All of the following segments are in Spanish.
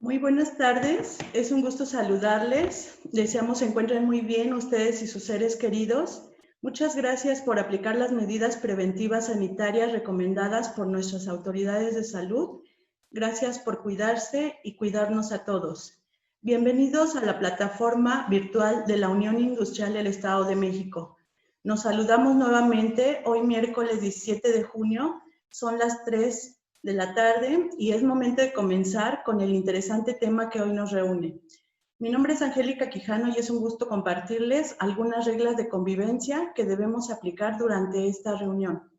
Muy buenas tardes, es un gusto saludarles. Deseamos se encuentren muy bien ustedes y sus seres queridos. Muchas gracias por aplicar las medidas preventivas sanitarias recomendadas por nuestras autoridades de salud. Gracias por cuidarse y cuidarnos a todos. Bienvenidos a la plataforma virtual de la Unión Industrial del Estado de México. Nos saludamos nuevamente hoy miércoles 17 de junio, son las 3 de la tarde y es momento de comenzar con el interesante tema que hoy nos reúne. Mi nombre es Angélica Quijano y es un gusto compartirles algunas reglas de convivencia que debemos aplicar durante esta reunión.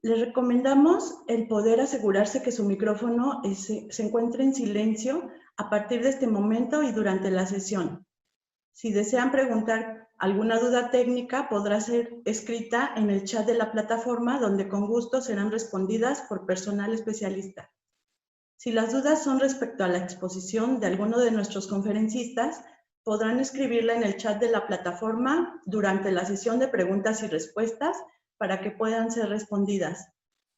Les recomendamos el poder asegurarse que su micrófono se encuentre en silencio a partir de este momento y durante la sesión. Si desean preguntar alguna duda técnica, podrá ser escrita en el chat de la plataforma, donde con gusto serán respondidas por personal especialista. Si las dudas son respecto a la exposición de alguno de nuestros conferencistas, podrán escribirla en el chat de la plataforma durante la sesión de preguntas y respuestas para que puedan ser respondidas.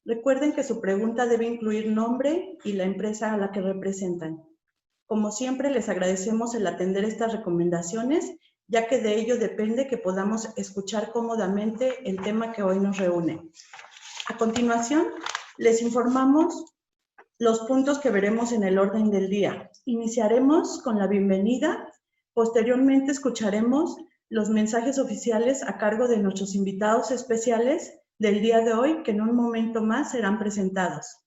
Recuerden que su pregunta debe incluir nombre y la empresa a la que representan. Como siempre, les agradecemos el atender estas recomendaciones, ya que de ello depende que podamos escuchar cómodamente el tema que hoy nos reúne. A continuación, les informamos los puntos que veremos en el orden del día. Iniciaremos con la bienvenida, posteriormente escucharemos los mensajes oficiales a cargo de nuestros invitados especiales del día de hoy, que en un momento más serán presentados.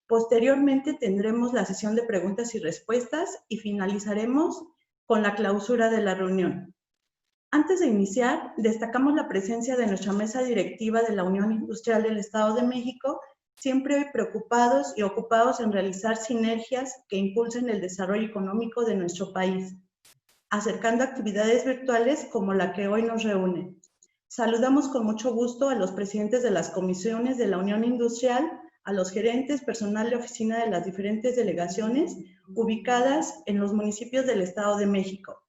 Posteriormente tendremos la sesión de preguntas y respuestas y finalizaremos con la clausura de la reunión. Antes de iniciar, destacamos la presencia de nuestra mesa directiva de la Unión Industrial del Estado de México, siempre preocupados y ocupados en realizar sinergias que impulsen el desarrollo económico de nuestro país, acercando actividades virtuales como la que hoy nos reúne. Saludamos con mucho gusto a los presidentes de las comisiones de la Unión Industrial, a los gerentes, personal de oficina de las diferentes delegaciones ubicadas en los municipios del Estado de México.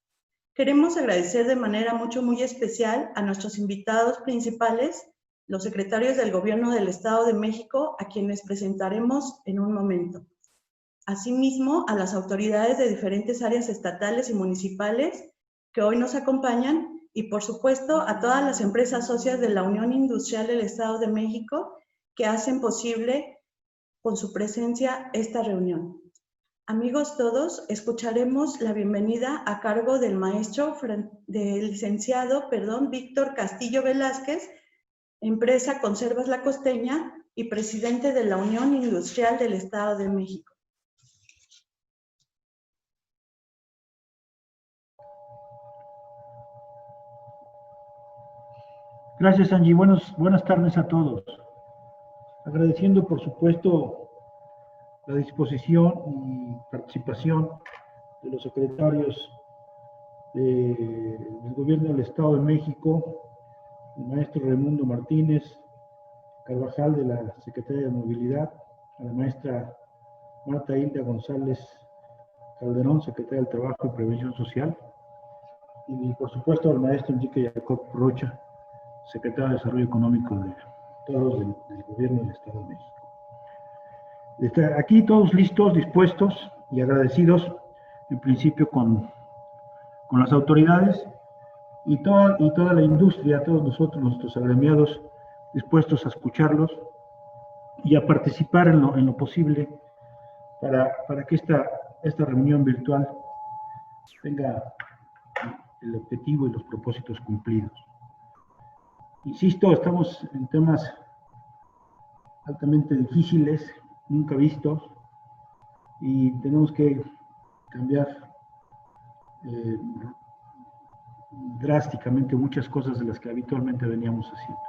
Queremos agradecer de manera muy especial a nuestros invitados principales, los secretarios del Gobierno del Estado de México, a quienes presentaremos en un momento. Asimismo, a las autoridades de diferentes áreas estatales y municipales que hoy nos acompañan y, por supuesto, a todas las empresas socias de la Unión Industrial del Estado de México que hacen posible con su presencia esta reunión. Amigos todos, escucharemos la bienvenida a cargo del licenciado Víctor Castillo Velázquez, empresa Conservas La Costeña y presidente de la Unión Industrial del Estado de México. Gracias, Angie. Buenas tardes a todos. Agradeciendo, por supuesto, la disposición y participación de los secretarios del Gobierno del Estado de México, el maestro Raimundo Martínez Carvajal de la Secretaría de Movilidad, a la maestra Marta Hilda González Calderón, secretaria del Trabajo y Prevención Social, y por supuesto al maestro Enrique Jacob Rocha, secretario de Desarrollo Económico de todos del Gobierno del Estado de México. Aquí todos listos, dispuestos y agradecidos, en principio con las autoridades y toda la industria, todos nosotros, nuestros agremiados, dispuestos a escucharlos y a participar en lo posible para que esta reunión virtual tenga el objetivo y los propósitos cumplidos. Insisto, estamos en temas altamente difíciles, nunca vistos, y tenemos que cambiar drásticamente muchas cosas de las que habitualmente veníamos haciendo.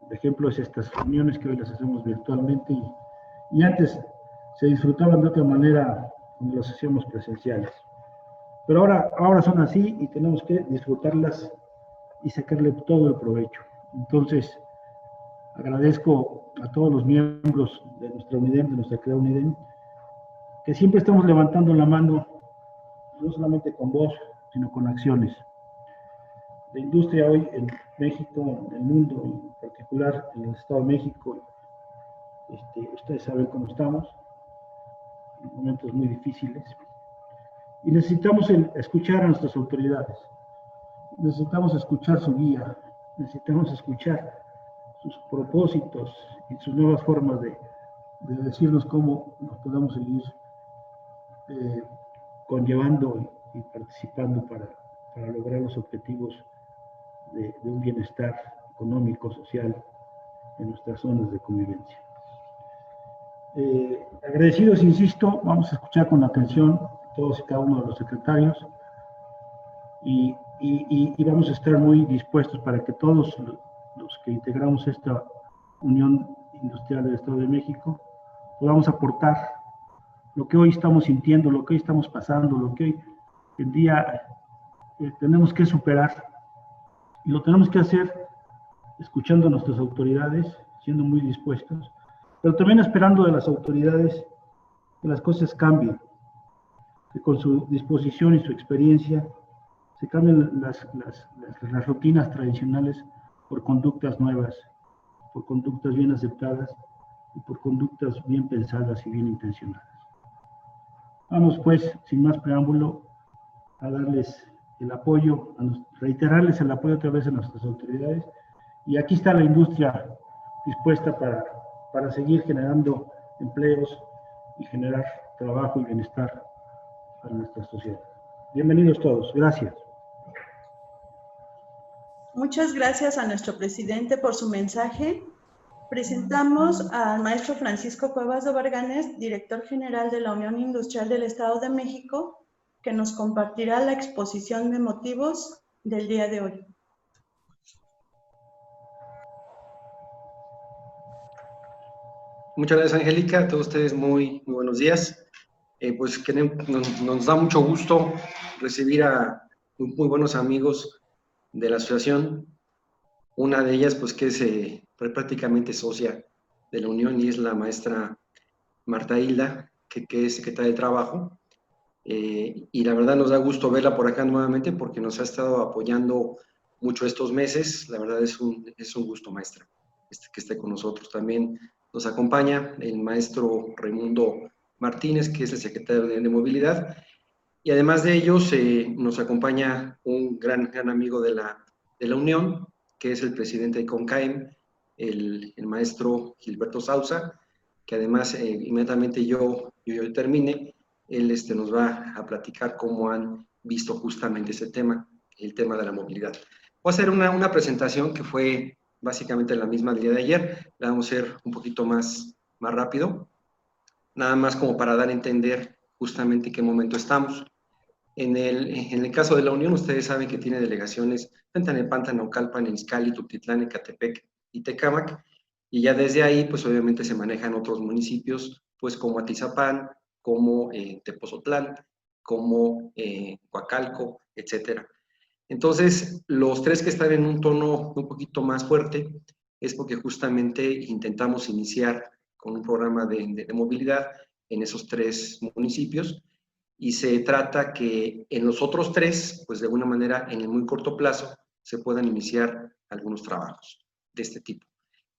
El ejemplo es estas reuniones que hoy las hacemos virtualmente y antes se disfrutaban de otra manera cuando las hacíamos presenciales. Pero ahora son así y tenemos que disfrutarlas y sacarle todo el provecho. Entonces, agradezco a todos los miembros de nuestra UNIDEM, de nuestra CREA UNIDEM, que siempre estamos levantando la mano, no solamente con voz, sino con acciones. La industria hoy en México, en el mundo, en particular en el Estado de México, ustedes saben cómo estamos, momentos muy difíciles. Y necesitamos escuchar a nuestras autoridades, necesitamos escuchar su guía, necesitamos escuchar sus propósitos y sus nuevas formas de decirnos cómo nos podemos seguir conllevando y participando para lograr los objetivos de un bienestar económico, social en nuestras zonas de convivencia. Agradecidos, insisto, vamos a escuchar con atención todos y cada uno de los secretarios y vamos a estar muy dispuestos para que todos los que integramos esta Unión Industrial del Estado de México podamos aportar lo que hoy estamos sintiendo, lo que hoy estamos pasando, lo que hoy en día tenemos que superar, y lo tenemos que hacer escuchando a nuestras autoridades, siendo muy dispuestos, pero también esperando de las autoridades que las cosas cambien, que con su disposición y su experiencia se cambien las rutinas tradicionales por conductas nuevas, por conductas bien aceptadas y por conductas bien pensadas y bien intencionadas. Vamos pues, sin más preámbulo, a darles el apoyo, reiterarles el apoyo otra vez a nuestras autoridades. Y aquí está la industria dispuesta para seguir generando empleos y generar trabajo y bienestar para nuestra sociedad. Bienvenidos todos. Gracias. Muchas gracias a nuestro presidente por su mensaje. Presentamos al maestro Francisco Cuevas de Varganes, director general de la Unión Industrial del Estado de México, que nos compartirá la exposición de motivos del día de hoy. Muchas gracias, Angélica. A todos ustedes muy buenos días. Pues nos da mucho gusto recibir a muy buenos amigos de la asociación. Una de ellas, pues que es prácticamente socia de la Unión, y es la maestra Marta Hilda, que es secretaria de Trabajo. Y la verdad nos da gusto verla por acá nuevamente porque nos ha estado apoyando mucho estos meses. La verdad es un gusto, maestra, que esté con nosotros. También nos acompaña el maestro Raimundo Martínez, que es el secretario de Movilidad. Y además de ellos, nos acompaña un gran amigo de la Unión, que es el presidente de CONCAEM, el maestro Gilberto Sousa, que además inmediatamente yo termine, él nos va a platicar cómo han visto justamente ese tema, el tema de la movilidad. Voy a hacer una presentación que fue básicamente la misma del día de ayer, la vamos a hacer un poquito más rápido, nada más como para dar a entender justamente en qué momento estamos. En el caso de la Unión, ustedes saben que tiene delegaciones en Tlalnepantla, Naucalpan, en Izcalli, Tultitlán, Ecatepec y Tecámac, y ya desde ahí, pues obviamente se manejan otros municipios, pues como Atizapán, como Tepozotlán, como Coacalco, etcétera. Entonces, los tres que están en un tono un poquito más fuerte es porque justamente intentamos iniciar con un programa de movilidad en esos tres municipios, y se trata que en los otros tres, pues de alguna manera en el muy corto plazo, se puedan iniciar algunos trabajos de este tipo.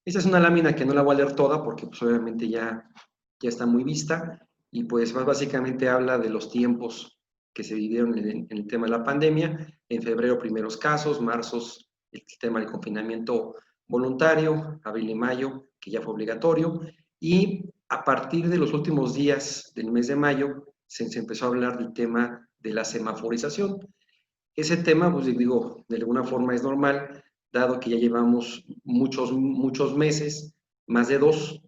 Esta es una lámina que no la voy a leer toda porque pues obviamente ya está muy vista, y pues más básicamente habla de los tiempos que se vivieron en el tema de la pandemia. En febrero primeros casos, marzo el tema del confinamiento voluntario, abril y mayo que ya fue obligatorio, y a partir de los últimos días del mes de mayo se empezó a hablar del tema de la semaforización. Ese tema, pues digo, de alguna forma es normal, dado que ya llevamos muchos meses, más de 2,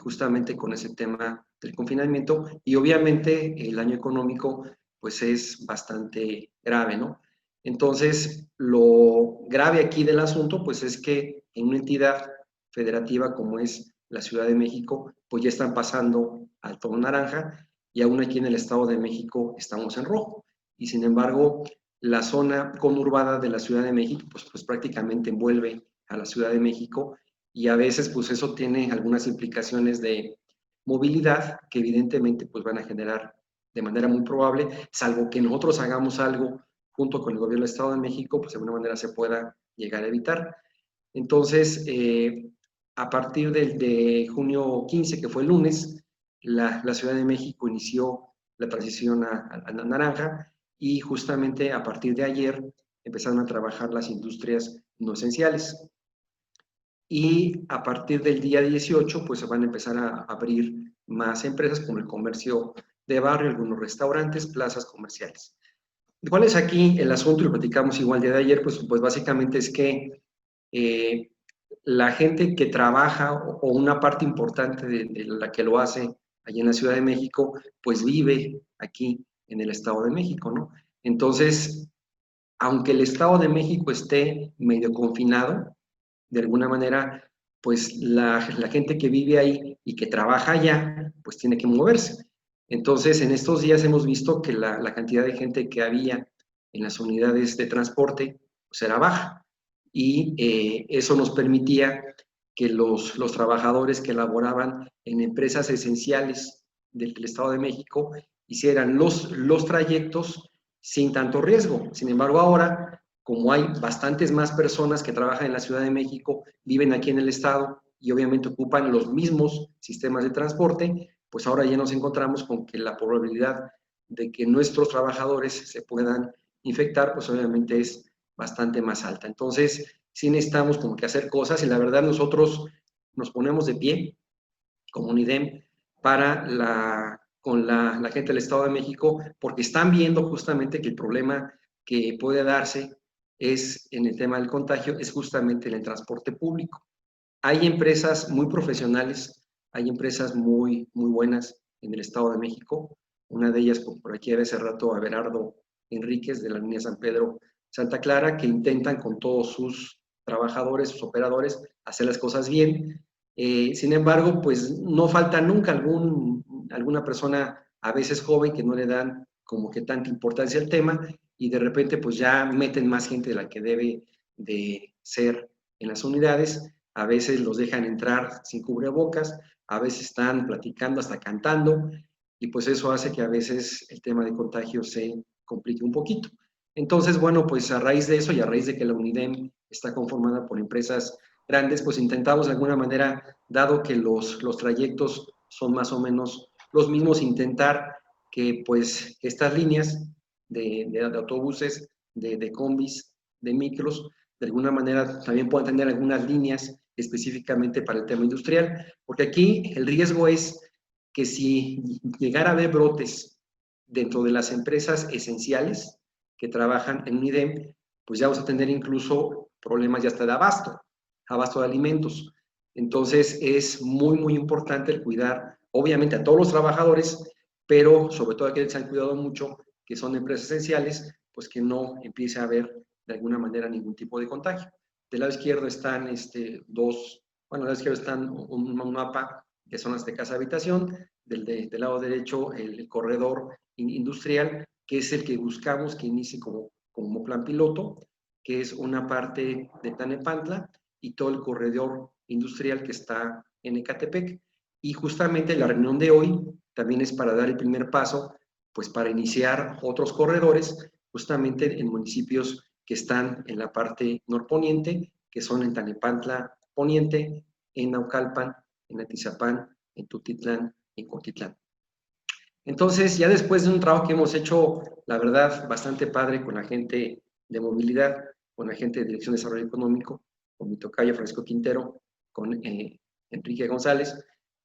justamente con ese tema del confinamiento, y obviamente el año económico pues es bastante grave, ¿no? Entonces, lo grave aquí del asunto pues es que en una entidad federativa como es la Ciudad de México, pues ya están pasando al tono naranja, y aún aquí en el Estado de México estamos en rojo, y sin embargo la zona conurbada de la Ciudad de México pues prácticamente envuelve a la Ciudad de México, y a veces pues eso tiene algunas implicaciones de movilidad que evidentemente pues van a generar de manera muy probable, salvo que nosotros hagamos algo junto con el gobierno del Estado de México, pues de alguna manera se pueda llegar a evitar. Entonces, a partir de junio 15, que fue el lunes, la Ciudad de México inició la transición a naranja y justamente a partir de ayer empezaron a trabajar las industrias no esenciales. Y a partir del día 18, pues se van a empezar a abrir más empresas como el comercio de barrio, algunos restaurantes, plazas comerciales. ¿Cuál es aquí el asunto? Y lo platicamos igual el día de ayer, pues básicamente es que la gente que trabaja o una parte importante de la que lo hace allí en la Ciudad de México, pues vive aquí en el Estado de México, ¿no? Entonces, aunque el Estado de México esté medio confinado, de alguna manera, pues la gente que vive ahí y que trabaja allá, pues tiene que moverse. Entonces, en estos días hemos visto que la cantidad de gente que había en las unidades de transporte pues era baja y eso nos permitía que los trabajadores que laboraban en empresas esenciales del Estado de México hicieran los trayectos sin tanto riesgo. Sin embargo, ahora, como hay bastantes más personas que trabajan en la Ciudad de México, viven aquí en el estado y obviamente ocupan los mismos sistemas de transporte, pues ahora ya nos encontramos con que la probabilidad de que nuestros trabajadores se puedan infectar, pues obviamente es bastante más alta. Entonces, sí necesitamos como que hacer cosas y la verdad nosotros nos ponemos de pie como UNIDEM para con la gente del Estado de México, porque están viendo justamente que el problema que puede darse es en el tema del contagio, es justamente en el transporte público. Hay empresas muy profesionales, hay empresas muy buenas en el Estado de México. Una de ellas, por aquí hace rato, Abelardo Enríquez, de la línea San Pedro Santa Clara, que intentan con todos sus trabajadores, sus operadores, hacer las cosas bien. Sin embargo, pues no falta nunca alguna persona, a veces joven, que no le dan como que tanta importancia al tema y de repente pues ya meten más gente de la que debe de ser en las unidades. A veces los dejan entrar sin cubrebocas, a veces están platicando, hasta cantando, y pues eso hace que a veces el tema de contagio se complique un poquito. Entonces, bueno, pues a raíz de eso y a raíz de que la UNIDEM está conformada por empresas grandes, pues intentamos de alguna manera, dado que los trayectos son más o menos los mismos, intentar que pues estas líneas de autobuses, de combis, de micros, de alguna manera también puedan tener algunas líneas específicamente para el tema industrial, porque aquí el riesgo es que si llegara a haber brotes dentro de las empresas esenciales que trabajan en UNIDEM, pues ya vamos a tener incluso problemas ya hasta de abasto de alimentos. Entonces es muy importante el cuidar, obviamente, a todos los trabajadores, pero sobre todo aquellos que se han cuidado mucho, que son empresas esenciales, pues que no empiece a haber de alguna manera ningún tipo de contagio. Del lado izquierdo están del lado izquierdo están un mapa que son las de casa habitación, del lado derecho el corredor industrial, que es el que buscamos que inicie como plan piloto, que es una parte de Tlalnepantla y todo el corredor industrial que está en Ecatepec. Y justamente la reunión de hoy también es para dar el primer paso, pues para iniciar otros corredores, justamente en municipios que están en la parte norponiente, que son en Tlalnepantla Poniente, en Naucalpan, en Atizapán, en Tutitlán y en Cuautitlán. Entonces, ya después de un trabajo que hemos hecho, la verdad, bastante padre con la gente de movilidad, con la gente de Dirección de Desarrollo Económico, con mi tocayo Francisco Quintero, con Enrique González,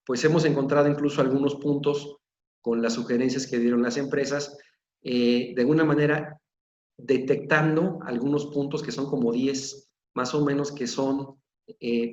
pues hemos encontrado incluso algunos puntos con las sugerencias que dieron las empresas, de alguna manera detectando algunos puntos que son como 10 más o menos, que son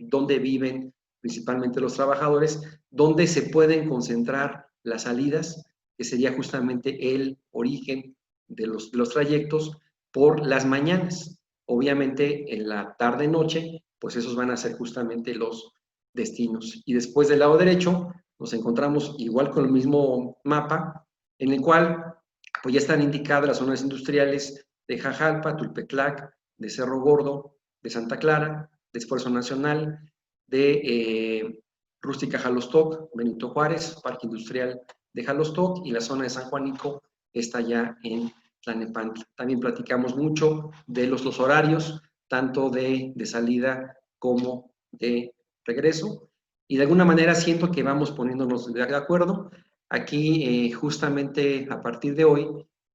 donde viven principalmente los trabajadores, donde se pueden concentrar las salidas, que sería justamente el origen de los trayectos por las mañanas. Obviamente en la tarde-noche, pues esos van a ser justamente los destinos. Y después del lado derecho nos encontramos igual con el mismo mapa, en el cual pues ya están indicadas las zonas industriales de Jajalpa, Tulpeclac, de Cerro Gordo, de Santa Clara, de Esfuerzo Nacional, de Rústica Jalostoc, Benito Juárez, Parque Industrial de Jalostoc, y la zona de San Juanico está ya en Tlalnepantla. También platicamos mucho de los horarios, tanto de salida como de regreso. y de alguna manera siento que vamos poniéndonos de acuerdo. Aquí, justamente a partir de hoy,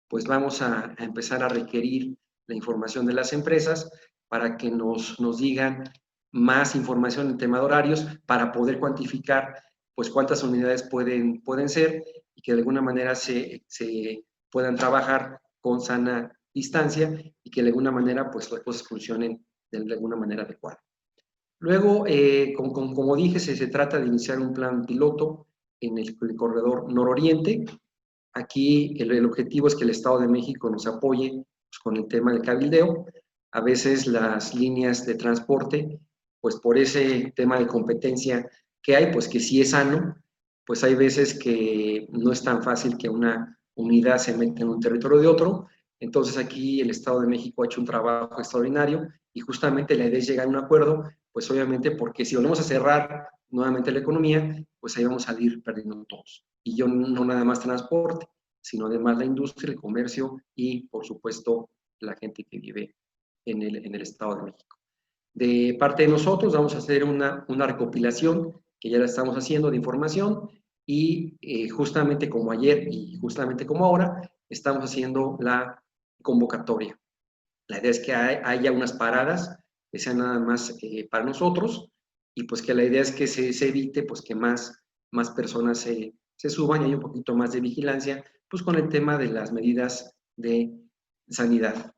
pues vamos a empezar a requerir la información de las empresas para que nos digan más información en tema de horarios para poder cuantificar pues cuántas unidades pueden ser y que de alguna manera se puedan trabajar con sana distancia y que de alguna manera pues las cosas funcionen de alguna manera adecuada. Luego, como dije, se trata de iniciar un plan piloto en el corredor nororiente. Aquí el objetivo es que el Estado de México nos apoye pues, con el tema del cabildeo. A veces las líneas de transporte, pues por ese tema de competencia que hay, pues que sí es sano, pues hay veces que no es tan fácil que una unidad se meta en un territorio de otro. Entonces aquí el Estado de México ha hecho un trabajo extraordinario y justamente la idea es llegar a un acuerdo, pues obviamente porque si volvemos a cerrar nuevamente la economía, pues ahí vamos a salir perdiendo todos. Y yo no nada más transporte, sino además la industria, el comercio y, por supuesto, la gente que vive en el Estado de México. De parte de nosotros vamos a hacer una recopilación, que ya la estamos haciendo, de información y justamente como ayer y justamente como ahora, estamos haciendo la convocatoria. La idea es que haya unas paradas que sean nada más para nosotros y pues que la idea es que se evite pues que más personas se suban y hay un poquito más de vigilancia pues con el tema de las medidas de sanidad.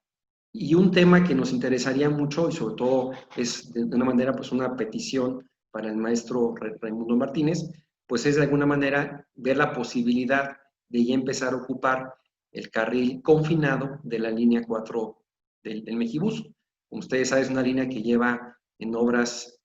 Y un tema que nos interesaría mucho y sobre todo es de una manera pues una petición para el maestro Raimundo Martínez, pues es de alguna manera ver la posibilidad de ya empezar a ocupar el carril confinado de la línea 4 del Mejibus. Como ustedes saben, es una línea que lleva en obras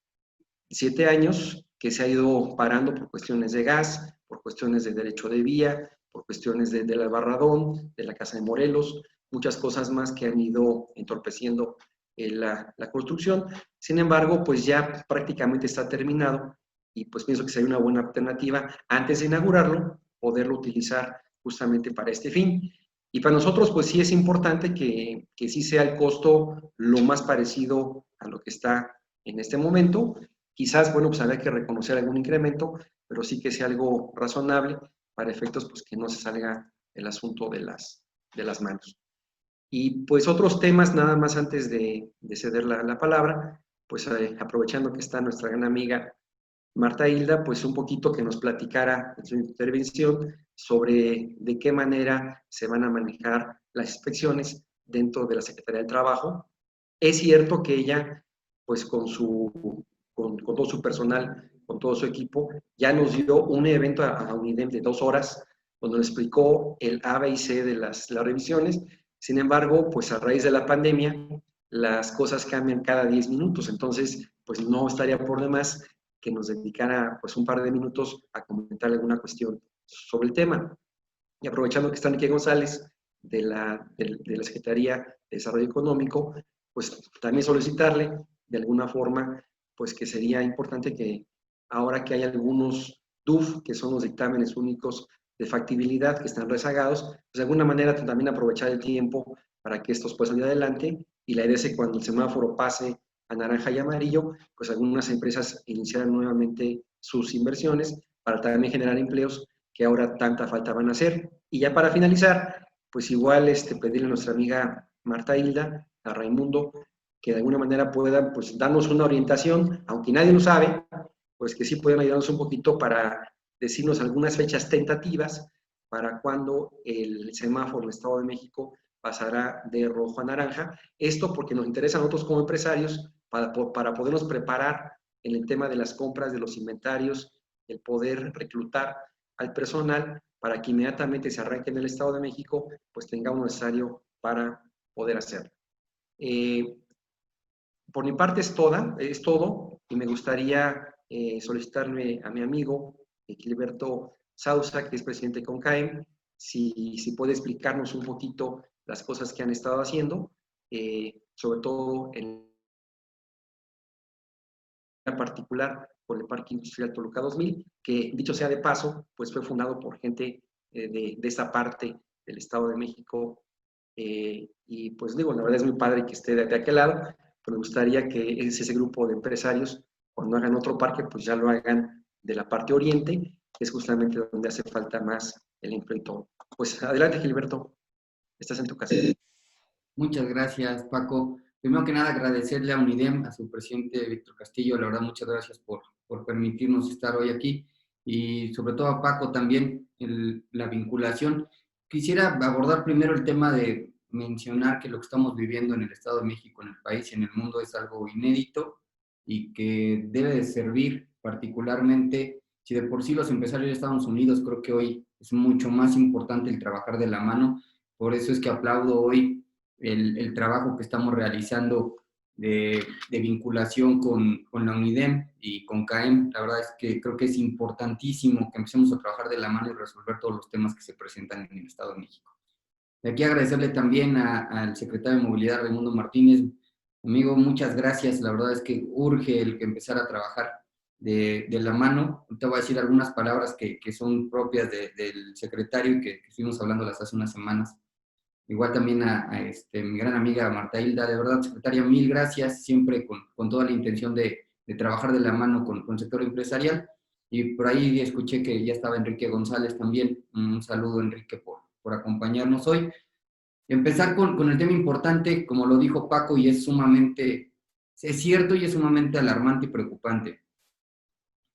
7 años, que se ha ido parando por cuestiones de gas, por cuestiones de derecho de vía, por cuestiones del Albarradón, de la Casa de Morelos, muchas cosas más que han ido entorpeciendo la construcción. Sin embargo, pues ya prácticamente está terminado y pues pienso que sería una buena alternativa antes de inaugurarlo, poderlo utilizar justamente para este fin. Y para nosotros, pues sí es importante que sí sea el costo lo más parecido a lo que está en este momento. Quizás, bueno, pues habrá que reconocer algún incremento, pero sí que sea algo razonable para efectos, pues que no se salga el asunto de las manos. Y pues otros temas, nada más antes de ceder la palabra, pues aprovechando que está nuestra gran amiga Marta Hilda, pues un poquito que nos platicara en su intervención sobre de qué manera se van a manejar las inspecciones dentro de la Secretaría del Trabajo. Es cierto que ella, pues con todo su personal, con todo su equipo, ya nos dio un evento a UNIDEM de 2 horas, donde nos explicó el A, B y C de las revisiones. Sin embargo, pues a raíz de la pandemia, las cosas cambian cada 10 minutos, entonces, pues no estaría por demás que nos dedicara pues un par de minutos a comentar alguna cuestión sobre el tema. Y aprovechando que está Enrique González de la Secretaría de Desarrollo Económico, pues también solicitarle de alguna forma, pues que sería importante que ahora que hay algunos DUF, que son los dictámenes únicos de factibilidad que están rezagados, pues de alguna manera también aprovechar el tiempo para que estos puedan salir adelante y la idea es que cuando el semáforo pase a naranja y amarillo, pues algunas empresas iniciaran nuevamente sus inversiones para también generar empleos que ahora tanta falta van a hacer. Y ya para finalizar, pues igual pedirle a nuestra amiga Marta Hilda, a Raimundo, que de alguna manera puedan pues darnos una orientación, aunque nadie lo sabe, pues que sí puedan ayudarnos un poquito para decirnos algunas fechas tentativas para cuando el semáforo en el Estado de México pasará de rojo a naranja. Esto porque nos interesa a nosotros como empresarios para podernos preparar en el tema de las compras de los inventarios, el poder reclutar al personal para que inmediatamente se arranque en el Estado de México, pues tengamos lo necesario para poder hacerlo. Por mi parte es todo, y me gustaría solicitarle a mi amigo Gilberto Sousa, que es presidente de CONCAEM, si puede explicarnos un poquito las cosas que han estado haciendo, sobre todo en particular por el Parque Industrial Toluca 2000, que dicho sea de paso, pues fue fundado por gente de esa parte del Estado de México, y pues digo, la verdad es muy padre que esté de aquel lado, pero me gustaría que ese grupo de empresarios, cuando hagan otro parque, pues ya lo hagan de la parte oriente, es justamente donde hace falta más el empleo y todo. Pues adelante, Gilberto, estás en tu casa. Muchas gracias, Paco. Primero que nada, agradecerle a UNIDEM, a su presidente Víctor Castillo, la verdad, muchas gracias por permitirnos estar hoy aquí, y sobre todo a Paco también, la vinculación. Quisiera abordar primero el tema de mencionar que lo que estamos viviendo en el Estado de México, en el país y en el mundo es algo inédito y que debe de servir particularmente, si de por sí los empresarios de Estados Unidos, creo que hoy es mucho más importante el trabajar de la mano. Por eso es que aplaudo hoy el trabajo que estamos realizando de vinculación con la UNIDEM y con CAEM. La verdad es que creo que es importantísimo que empecemos a trabajar de la mano y resolver todos los temas que se presentan en el Estado de México. De aquí agradecerle también al secretario de Movilidad, Raimundo Martínez. Amigo, muchas gracias. La verdad es que urge el que empezar a trabajar de la mano. Te voy a decir algunas palabras que son propias del secretario y que estuvimos hablándolas hace unas semanas. Igual también a mi gran amiga Marta Hilda, de verdad, secretaria, mil gracias, siempre con toda la intención de trabajar de la mano con el sector empresarial. Y por ahí escuché que ya estaba Enrique González también. Un saludo, Enrique, por acompañarnos hoy. Empezar con el tema importante, como lo dijo Paco, y es cierto y es sumamente alarmante y preocupante.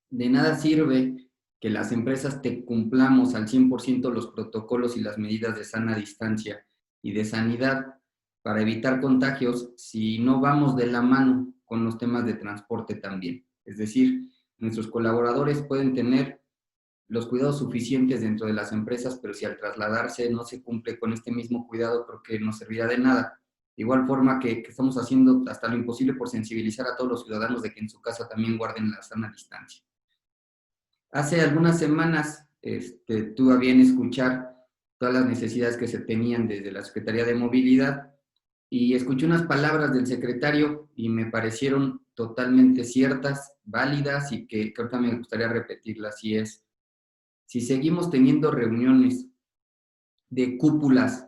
De nada sirve que las empresas cumplamos al 100% los protocolos y las medidas de sana distancia y de sanidad para evitar contagios si no vamos de la mano con los temas de transporte también. Es decir, nuestros colaboradores pueden tener los cuidados suficientes dentro de las empresas, pero si al trasladarse no se cumple con este mismo cuidado, creo que no servirá de nada. De igual forma que estamos haciendo hasta lo imposible por sensibilizar a todos los ciudadanos de que en su casa también guarden la sana distancia. Hace algunas semanas tuve a bien escuchar todas las necesidades que se tenían desde la Secretaría de Movilidad y escuché unas palabras del secretario y me parecieron totalmente ciertas, válidas y que ahorita me gustaría repetirlas, y es: si seguimos teniendo reuniones de cúpulas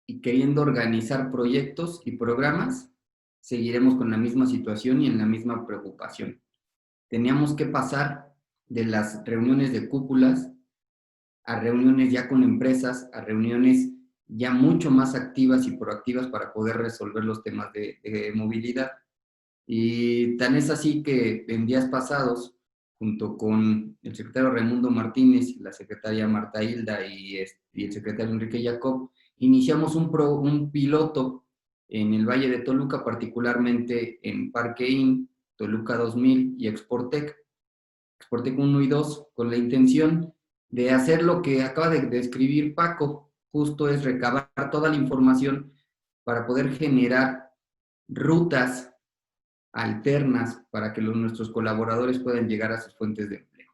y queriendo organizar proyectos y programas, seguiremos con la misma situación y en la misma preocupación. Teníamos que pasar de las reuniones de cúpulas a reuniones ya con empresas, a reuniones ya mucho más activas y proactivas para poder resolver los temas de movilidad. Y tan es así que en días pasados, junto con el secretario Raimundo Martínez, la secretaria Marta Hilda y el secretario Enrique Jacob, iniciamos un piloto en el Valle de Toluca, particularmente en Parque Inn, Toluca 2000 y Exportec 1 y 2, con la intención de hacer lo que acaba de describir Paco, justo es recabar toda la información para poder generar rutas alternas para que nuestros colaboradores puedan llegar a sus fuentes de empleo.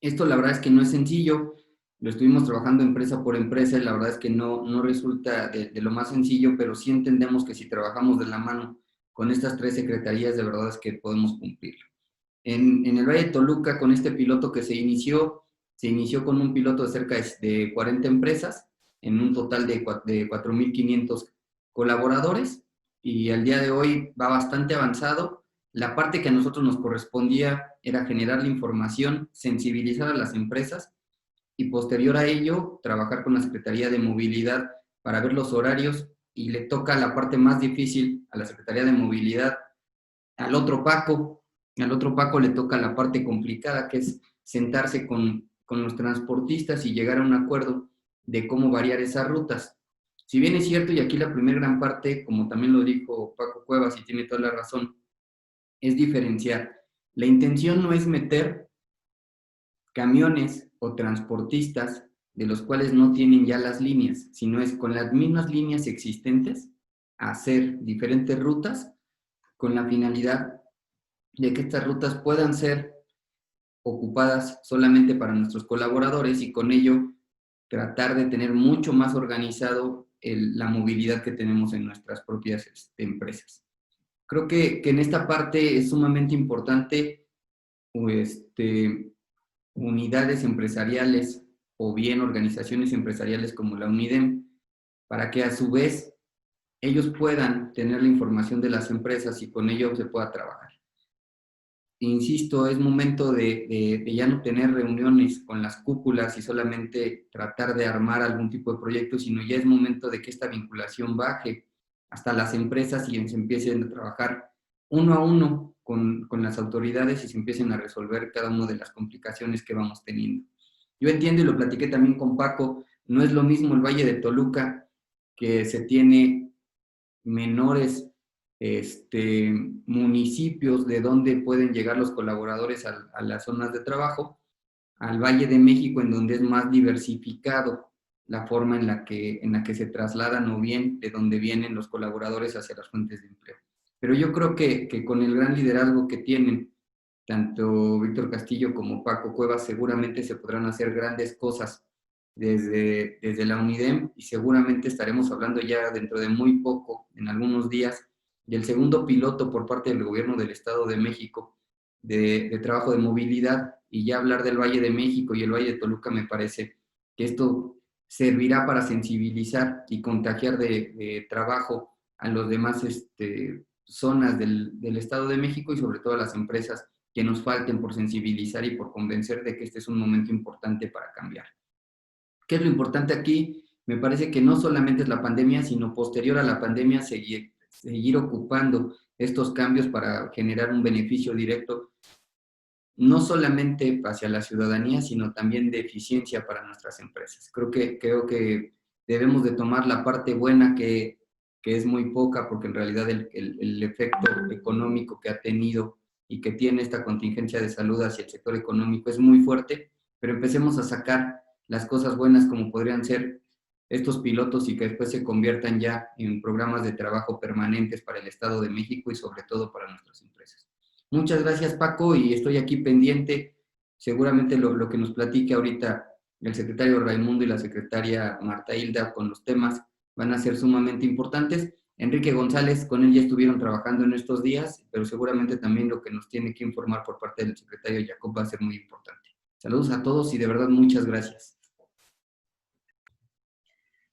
Esto la verdad es que no es sencillo, lo estuvimos trabajando empresa por empresa y la verdad es que no resulta de lo más sencillo, pero sí entendemos que si trabajamos de la mano con estas 3 secretarías, de verdad es que podemos cumplirlo. En el Valle de Toluca, con este piloto que se inició con un piloto de cerca de 40 empresas, en un total de 4,500 colaboradores, y al día de hoy va bastante avanzado. La parte que a nosotros nos correspondía era generar la información, sensibilizar a las empresas, y posterior a ello, trabajar con la Secretaría de Movilidad para ver los horarios, y le toca la parte más difícil a la Secretaría de Movilidad, al otro Paco le toca la parte complicada, que es sentarse con los transportistas y llegar a un acuerdo de cómo variar esas rutas. Si bien es cierto, y aquí la primera gran parte, como también lo dijo Paco Cuevas y tiene toda la razón, es diferenciar. La intención no es meter camiones o transportistas de los cuales no tienen ya las líneas, sino es con las mismas líneas existentes hacer diferentes rutas con la finalidad de que estas rutas puedan ser ocupadas solamente para nuestros colaboradores y con ello tratar de tener mucho más organizado la movilidad que tenemos en nuestras propias empresas. Creo que en esta parte es sumamente importante unidades empresariales o bien organizaciones empresariales como la UNIDEM, para que a su vez ellos puedan tener la información de las empresas y con ello se pueda trabajar. insisto, es momento de ya no tener reuniones con las cúpulas y solamente tratar de armar algún tipo de proyecto, sino ya es momento de que esta vinculación baje hasta las empresas y se empiecen a trabajar uno a uno con las autoridades y se empiecen a resolver cada una de las complicaciones que vamos teniendo. Yo entiendo y lo platiqué también con Paco, no es lo mismo el Valle de Toluca, que se tiene menores municipios de donde pueden llegar los colaboradores a las zonas de trabajo, al Valle de México, en donde es más diversificado la forma en la que se trasladan o bien de donde vienen los colaboradores hacia las fuentes de empleo. Pero yo creo que con el gran liderazgo que tienen tanto Víctor Castillo como Paco Cuevas, seguramente se podrán hacer grandes cosas desde la UNIDEM y seguramente estaremos hablando ya dentro de muy poco, en algunos días, del segundo piloto por parte del gobierno del Estado de México de trabajo de movilidad, y ya hablar del Valle de México y el Valle de Toluca me parece que esto servirá para sensibilizar y contagiar de trabajo a los demás zonas del Estado de México y sobre todo a las empresas que nos falten por sensibilizar y por convencer de que este es un momento importante para cambiar. ¿Qué es lo importante aquí? Me parece que no solamente es la pandemia, sino posterior a la pandemia seguir ocupando estos cambios para generar un beneficio directo, no solamente hacia la ciudadanía, sino también de eficiencia para nuestras empresas. Creo que debemos de tomar la parte buena, que es muy poca, porque en realidad el efecto económico que ha tenido y que tiene esta contingencia de salud hacia el sector económico es muy fuerte, pero empecemos a sacar las cosas buenas como podrían ser estos pilotos y que después se conviertan ya en programas de trabajo permanentes para el Estado de México y sobre todo para nuestras empresas. Muchas gracias, Paco, y estoy aquí pendiente. Seguramente lo que nos platique ahorita el secretario Raimundo y la secretaria Marta Hilda con los temas van a ser sumamente importantes. Enrique González, con él ya estuvieron trabajando en estos días, pero seguramente también lo que nos tiene que informar por parte del secretario Jacob va a ser muy importante. Saludos a todos y de verdad muchas gracias.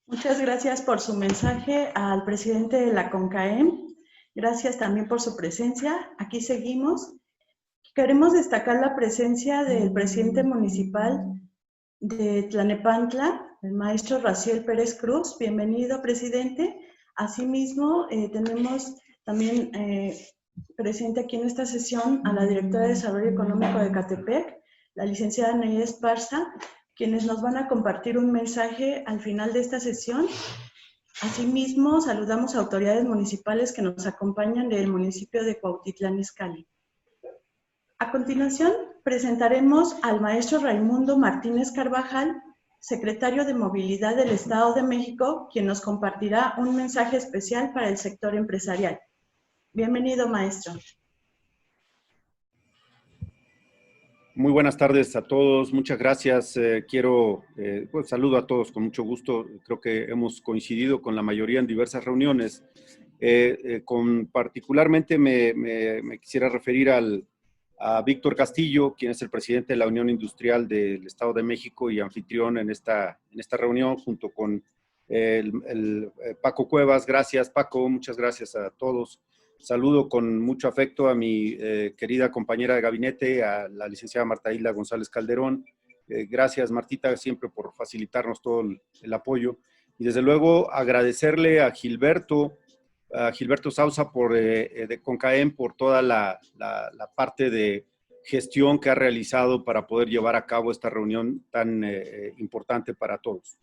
Muchas gracias por su mensaje al presidente de la CONCAEM. Gracias también por su presencia. Aquí seguimos. Queremos destacar la presencia del presidente municipal de Tlalnepantla, el maestro Raciel Pérez Cruz. Bienvenido, presidente. Asimismo, tenemos también presente aquí en esta sesión a la directora de Desarrollo Económico de Ecatepec, la licenciada Ney Esparza, quienes nos van a compartir un mensaje al final de esta sesión. Asimismo, saludamos a autoridades municipales que nos acompañan del municipio de Cuautitlán Izcalli. A continuación, presentaremos al maestro Raimundo Martínez Carvajal, secretario de Movilidad del Estado de México, quien nos compartirá un mensaje especial para el sector empresarial. Bienvenido, maestro. Muy buenas tardes a todos, muchas gracias. Pues saludo a todos con mucho gusto. Creo que hemos coincidido con la mayoría en diversas reuniones. Particularmente me quisiera referir a Víctor Castillo, quien es el presidente de la Unión Industrial del Estado de México y anfitrión en esta reunión, junto con el Paco Cuevas. Gracias, Paco, muchas gracias a todos. Saludo con mucho afecto a mi querida compañera de gabinete, a la licenciada Marta Hilda González Calderón. Gracias, Martita, siempre por facilitarnos todo el apoyo. Y desde luego agradecerle a Gilberto Sauza de CONCAEM por toda la parte de gestión que ha realizado para poder llevar a cabo esta reunión tan importante para todos.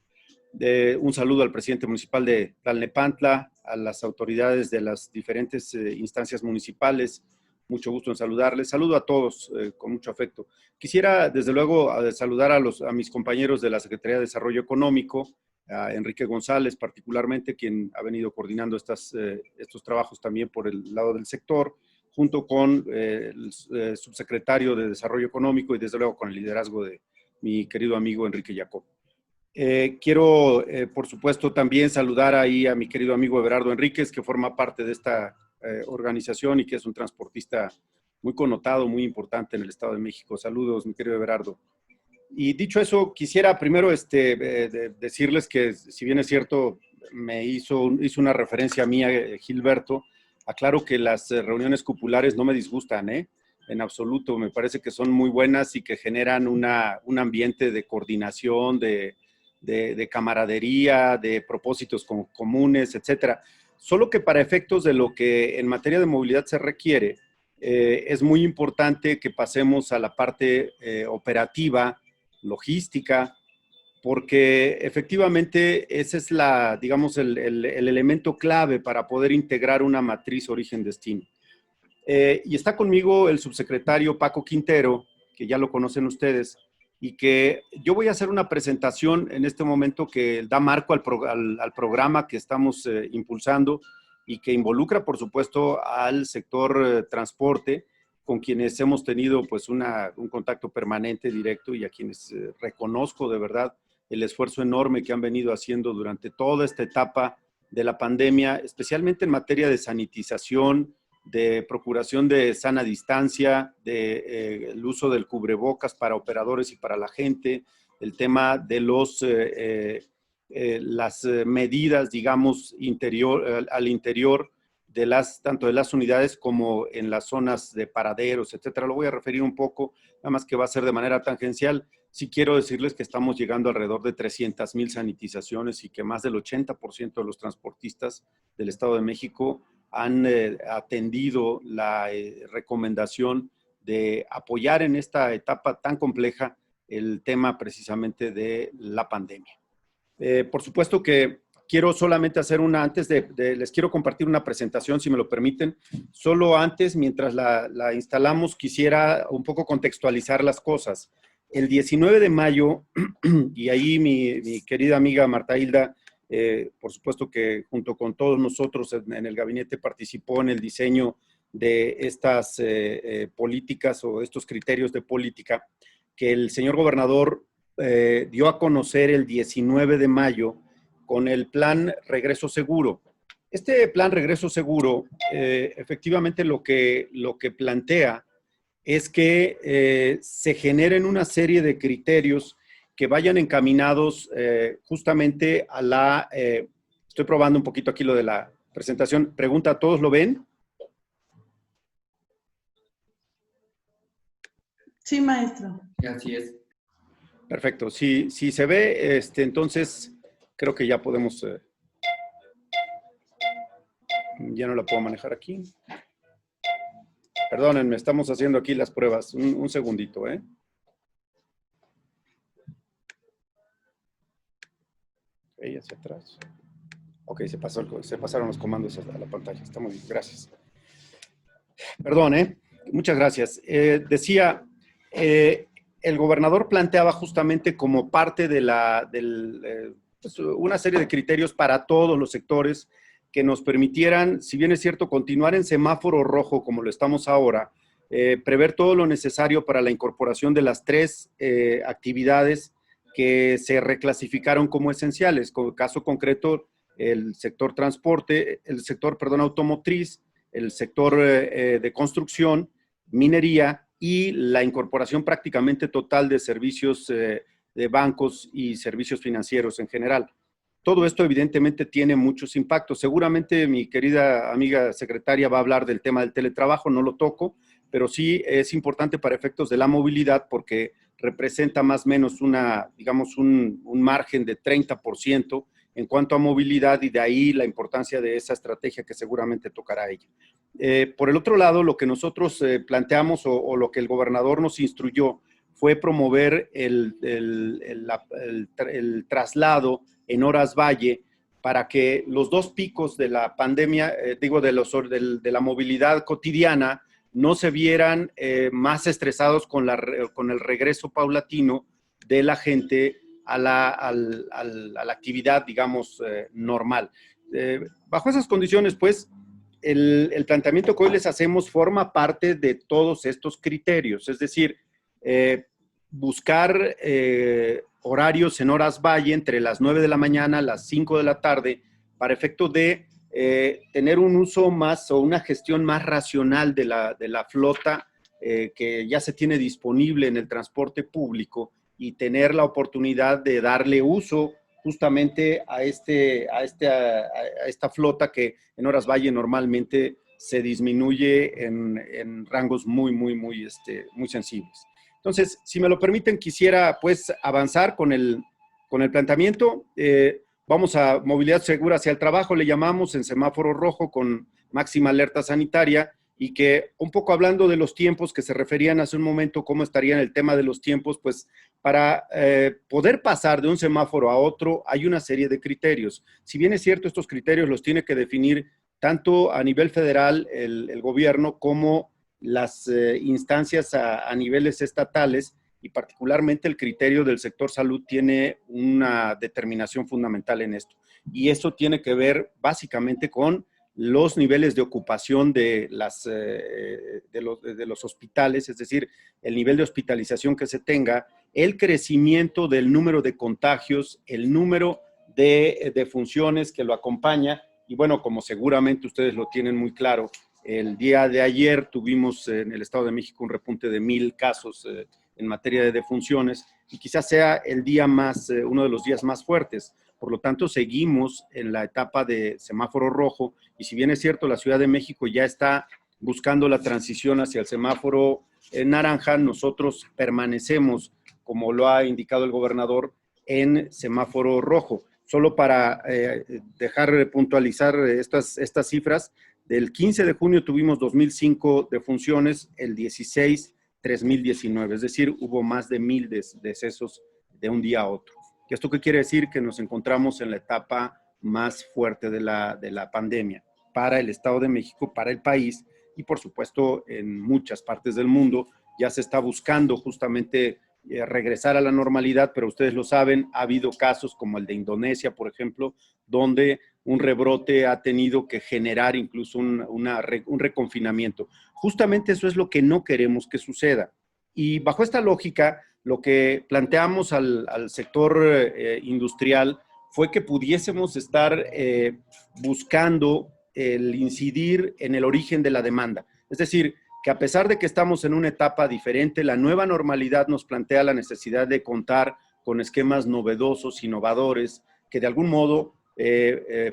Un saludo al presidente municipal de Tlalnepantla, a las autoridades de las diferentes instancias municipales. Mucho gusto en saludarles. Saludo a todos con mucho afecto. Quisiera, desde luego, saludar a mis compañeros de la Secretaría de Desarrollo Económico, a Enrique González particularmente, quien ha venido coordinando estos trabajos también por el lado del sector, junto con el subsecretario de Desarrollo Económico y desde luego con el liderazgo de mi querido amigo Enrique Jacob. Quiero, por supuesto, también saludar ahí a mi querido amigo Everardo Enríquez, que forma parte de esta organización y que es un transportista muy connotado, muy importante en el Estado de México. Saludos, mi querido Everardo. Y dicho eso, quisiera primero decirles que, si bien es cierto, me hizo una referencia mía, Gilberto. Aclaro que las reuniones cupulares no me disgustan, en absoluto. Me parece que son muy buenas y que generan un ambiente de coordinación, de camaradería, de propósitos comunes, etcétera. Solo que para efectos de lo que en materia de movilidad se requiere, es muy importante que pasemos a la parte operativa, logística, porque efectivamente ese es digamos, el elemento clave para poder integrar una matriz origen-destino. Y está conmigo el subsecretario Paco Quintero, que ya lo conocen ustedes, y que yo voy a hacer una presentación en este momento que da marco al programa que estamos impulsando y que involucra, por supuesto, al sector transporte, con quienes hemos tenido pues un contacto permanente, directo, y a quienes reconozco de verdad el esfuerzo enorme que han venido haciendo durante toda esta etapa de la pandemia, especialmente en materia de sanitización, de procuración de sana distancia, el uso del cubrebocas para operadores y para la gente, el tema de las medidas, digamos, al interior tanto de las unidades como en las zonas de paraderos, etcétera. Lo voy a referir un poco, nada más que va a ser de manera tangencial. Sí quiero decirles que estamos llegando alrededor de 300,000 sanitizaciones y que más del 80% de los transportistas del Estado de México han atendido la recomendación de apoyar en esta etapa tan compleja el tema precisamente de la pandemia. Por supuesto que quiero solamente hacer les quiero compartir una presentación, si me lo permiten. Solo antes, mientras la instalamos, quisiera un poco contextualizar las cosas. El 19 de mayo, y ahí mi querida amiga Marta Hilda, por supuesto que junto con todos nosotros en el gabinete participó en el diseño de estas políticas o estos criterios de política que el señor gobernador dio a conocer el 19 de mayo con el plan Regreso Seguro. Este plan Regreso Seguro, efectivamente lo que plantea es que se generen una serie de criterios que vayan encaminados justamente a estoy probando un poquito aquí lo de la presentación. Pregunta, ¿todos lo ven? Sí, maestro. Así es. Perfecto. Si se ve, entonces creo que ya podemos... ya no la puedo manejar aquí. Perdónenme, estamos haciendo aquí las pruebas. Un segundito, ¿eh? Ok, hacia atrás. Ok, se pasaron los comandos a la pantalla. Está muy bien, gracias. Perdón, ¿eh? Muchas gracias. Decía, el gobernador planteaba justamente como parte de pues una serie de criterios para todos los sectores que nos permitieran, si bien es cierto, continuar en semáforo rojo como lo estamos ahora, prever todo lo necesario para la incorporación de las 3 actividades que se reclasificaron como esenciales. Como caso concreto, el sector transporte, automotriz, el sector de construcción, minería y la incorporación prácticamente total de servicios de bancos y servicios financieros en general. Todo esto evidentemente tiene muchos impactos. Seguramente mi querida amiga secretaria va a hablar del tema del teletrabajo, no lo toco, pero sí es importante para efectos de la movilidad porque representa más o menos digamos un margen de 30% en cuanto a movilidad y de ahí la importancia de esa estrategia que seguramente tocará a ella. Por el otro lado, lo que nosotros planteamos o lo que el gobernador nos instruyó fue promover el traslado en horas valle para que los 2 picos de la pandemia, de la movilidad cotidiana, no se vieran más estresados con el regreso paulatino de la gente a la actividad, digamos, normal. Bajo esas condiciones, pues, el planteamiento que hoy les hacemos forma parte de todos estos criterios, es decir, buscar horarios en horas valle entre las 9 de la mañana a las 5 de la tarde para efecto de tener un uso más o una gestión más racional de la flota que ya se tiene disponible en el transporte público y tener la oportunidad de darle uso justamente a esta flota que en horas valle normalmente se disminuye en rangos muy sensibles. Entonces, si me lo permiten, quisiera pues avanzar con el planteamiento. Vamos a movilidad segura hacia el trabajo, le llamamos, en semáforo rojo con máxima alerta sanitaria, y que un poco hablando de los tiempos que se referían hace un momento, cómo estaría en el tema de los tiempos, pues para poder pasar de un semáforo a otro hay una serie de criterios. Si bien es cierto, estos criterios los tiene que definir tanto a nivel federal el gobierno como las instancias a niveles estatales, y particularmente el criterio del sector salud tiene una determinación fundamental en esto. Y eso tiene que ver básicamente con los niveles de ocupación de los hospitales, es decir, el nivel de hospitalización que se tenga, el crecimiento del número de contagios, el número de defunciones que lo acompaña. Y bueno, como seguramente ustedes lo tienen muy claro, el día de ayer tuvimos en el Estado de México un repunte de 1,000 casos en materia de defunciones, y quizás sea el día uno de los días más fuertes. Por lo tanto, seguimos en la etapa de semáforo rojo, y si bien es cierto, la Ciudad de México ya está buscando la transición hacia el semáforo naranja, nosotros permanecemos, como lo ha indicado el gobernador, en semáforo rojo. Solo para dejar puntualizar estas cifras, del 15 de junio tuvimos 2,005 defunciones, el 16, 3,019, es decir, hubo más de 1,000 decesos de un día a otro. ¿Esto qué quiere decir? Que nos encontramos en la etapa más fuerte de la pandemia para el Estado de México, para el país, y por supuesto en muchas partes del mundo ya se está buscando justamente regresar a la normalidad, pero ustedes lo saben, ha habido casos como el de Indonesia, por ejemplo, donde un rebrote ha tenido que generar incluso un reconfinamiento. Justamente eso es lo que no queremos que suceda. Y bajo esta lógica, lo que planteamos al sector industrial fue que pudiésemos estar buscando el incidir en el origen de la demanda. Es decir, que a pesar de que estamos en una etapa diferente, la nueva normalidad nos plantea la necesidad de contar con esquemas novedosos, innovadores, que de algún modo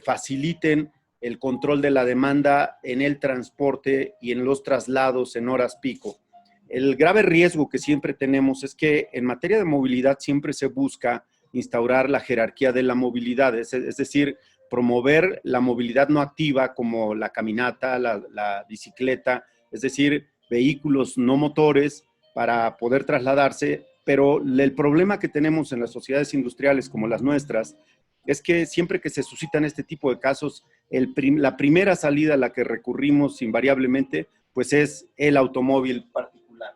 faciliten el control de la demanda en el transporte y en los traslados en horas pico. El grave riesgo que siempre tenemos es que en materia de movilidad siempre se busca instaurar la jerarquía de la movilidad, es decir, promover la movilidad no activa como la caminata, la bicicleta, es decir, vehículos no motores para poder trasladarse, pero el problema que tenemos en las sociedades industriales como las nuestras es que siempre que se suscitan este tipo de casos, la primera salida a la que recurrimos invariablemente, pues es el automóvil particular.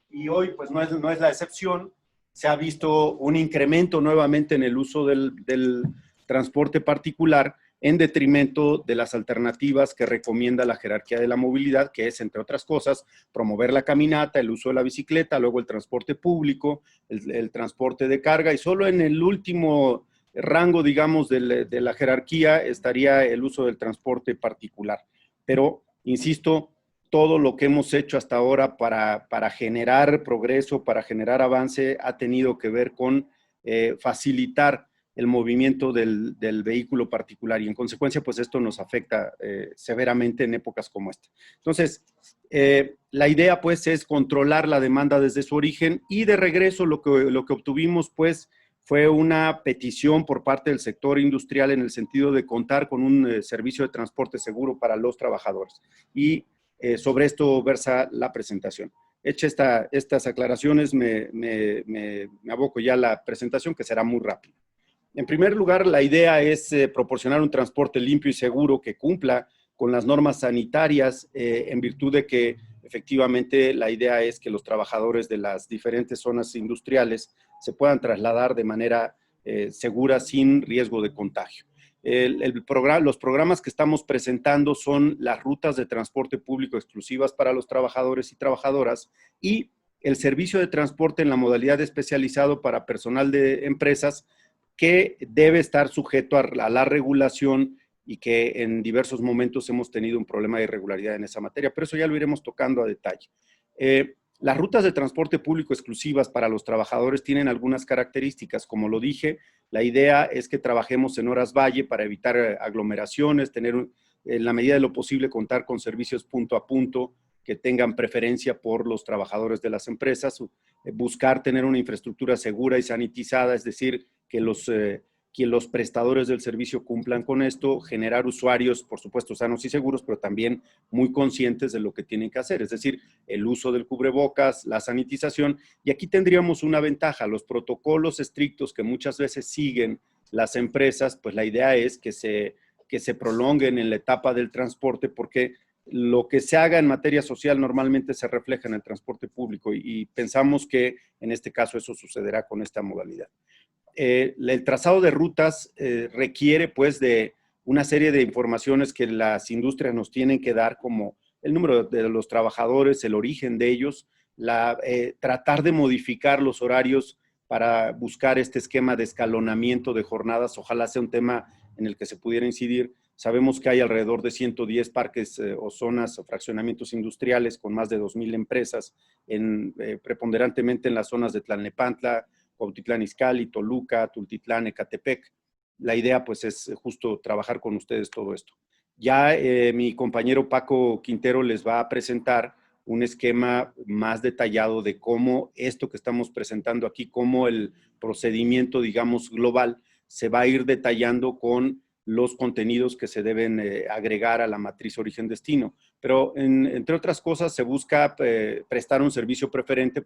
Y hoy, pues no es la excepción. Se ha visto un incremento nuevamente en el uso del transporte particular en detrimento de las alternativas que recomienda la jerarquía de la movilidad, que es, entre otras cosas, promover la caminata, el uso de la bicicleta, luego el transporte público, el transporte de carga, y solo en el último rango, digamos, de la jerarquía estaría el uso del transporte particular. Pero, insisto, todo lo que hemos hecho hasta ahora para generar progreso, para generar avance, ha tenido que ver con facilitar el movimiento del vehículo particular, y en consecuencia, pues esto nos afecta severamente en épocas como esta. Entonces, la idea, pues, es controlar la demanda desde su origen, y de regreso lo que obtuvimos, pues, fue una petición por parte del sector industrial en el sentido de contar con un servicio de transporte seguro para los trabajadores. Y sobre esto versa la presentación. Hecha estas aclaraciones, me aboco ya a la presentación, que será muy rápida. En primer lugar, la idea es proporcionar un transporte limpio y seguro que cumpla con las normas sanitarias, en virtud de que efectivamente la idea es que los trabajadores de las diferentes zonas industriales se puedan trasladar de manera segura, sin riesgo de contagio. Los programas que estamos presentando son las rutas de transporte público exclusivas para los trabajadores y trabajadoras, y el servicio de transporte en la modalidad especializado para personal de empresas, que debe estar sujeto a la regulación, y que en diversos momentos hemos tenido un problema de irregularidad en esa materia, pero eso ya lo iremos tocando a detalle. Las rutas de transporte público exclusivas para los trabajadores tienen algunas características. Como lo dije, la idea es que trabajemos en horas valle para evitar aglomeraciones, tener en la medida de lo posible, contar con servicios punto a punto que tengan preferencia por los trabajadores de las empresas, buscar tener una infraestructura segura y sanitizada, es decir, que los prestadores del servicio cumplan con esto, generar usuarios, por supuesto, sanos y seguros, pero también muy conscientes de lo que tienen que hacer, es decir, el uso del cubrebocas, la sanitización, y aquí tendríamos una ventaja, los protocolos estrictos que muchas veces siguen las empresas, pues la idea es que se prolonguen en la etapa del transporte, porque lo que se haga en materia social normalmente se refleja en el transporte público y pensamos que en este caso eso sucederá con esta modalidad. El trazado de rutas requiere pues de una serie de informaciones que las industrias nos tienen que dar, como el número de los trabajadores, el origen de ellos, tratar de modificar los horarios para buscar este esquema de escalonamiento de jornadas. Ojalá sea un tema en el que se pudiera incidir. Sabemos que hay alrededor de 110 parques o zonas o fraccionamientos industriales con más de 2,000 empresas, preponderantemente en las zonas de Tlalnepantla, Cuautitlán Izcalli, Toluca, Tultitlán, Ecatepec. La idea pues es justo trabajar con ustedes todo esto. Ya mi compañero Paco Quintero les va a presentar un esquema más detallado de cómo esto que estamos presentando aquí, cómo el procedimiento, digamos, global, se va a ir detallando con los contenidos que se deben agregar a la matriz origen-destino. Pero, entre otras cosas, se busca prestar un servicio preferente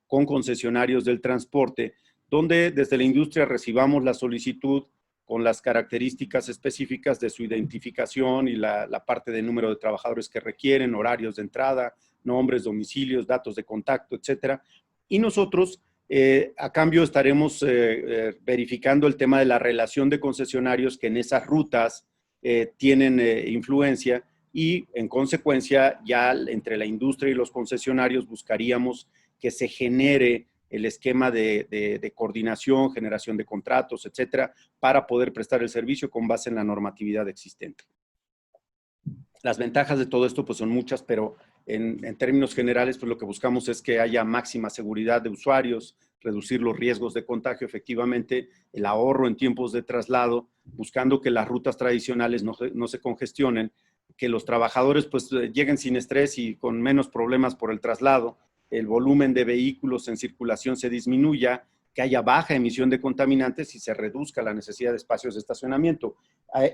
con concesionarios del transporte, donde desde la industria recibamos la solicitud con las características específicas de su identificación y la parte de número de trabajadores que requieren, horarios de entrada, nombres, domicilios, datos de contacto, etcétera. Y nosotros, a cambio, estaremos verificando el tema de la relación de concesionarios que en esas rutas tienen influencia y, en consecuencia, ya entre la industria y los concesionarios buscaríamos que se genere el esquema de coordinación, generación de contratos, etcétera, para poder prestar el servicio con base en la normatividad existente. Las ventajas de todo esto pues son muchas, pero en términos generales pues lo que buscamos es que haya máxima seguridad de usuarios, reducir los riesgos de contagio, efectivamente, el ahorro en tiempos de traslado, buscando que las rutas tradicionales no se congestionen, que los trabajadores pues lleguen sin estrés y con menos problemas por el traslado, el volumen de vehículos en circulación se disminuya, que haya baja emisión de contaminantes y se reduzca la necesidad de espacios de estacionamiento.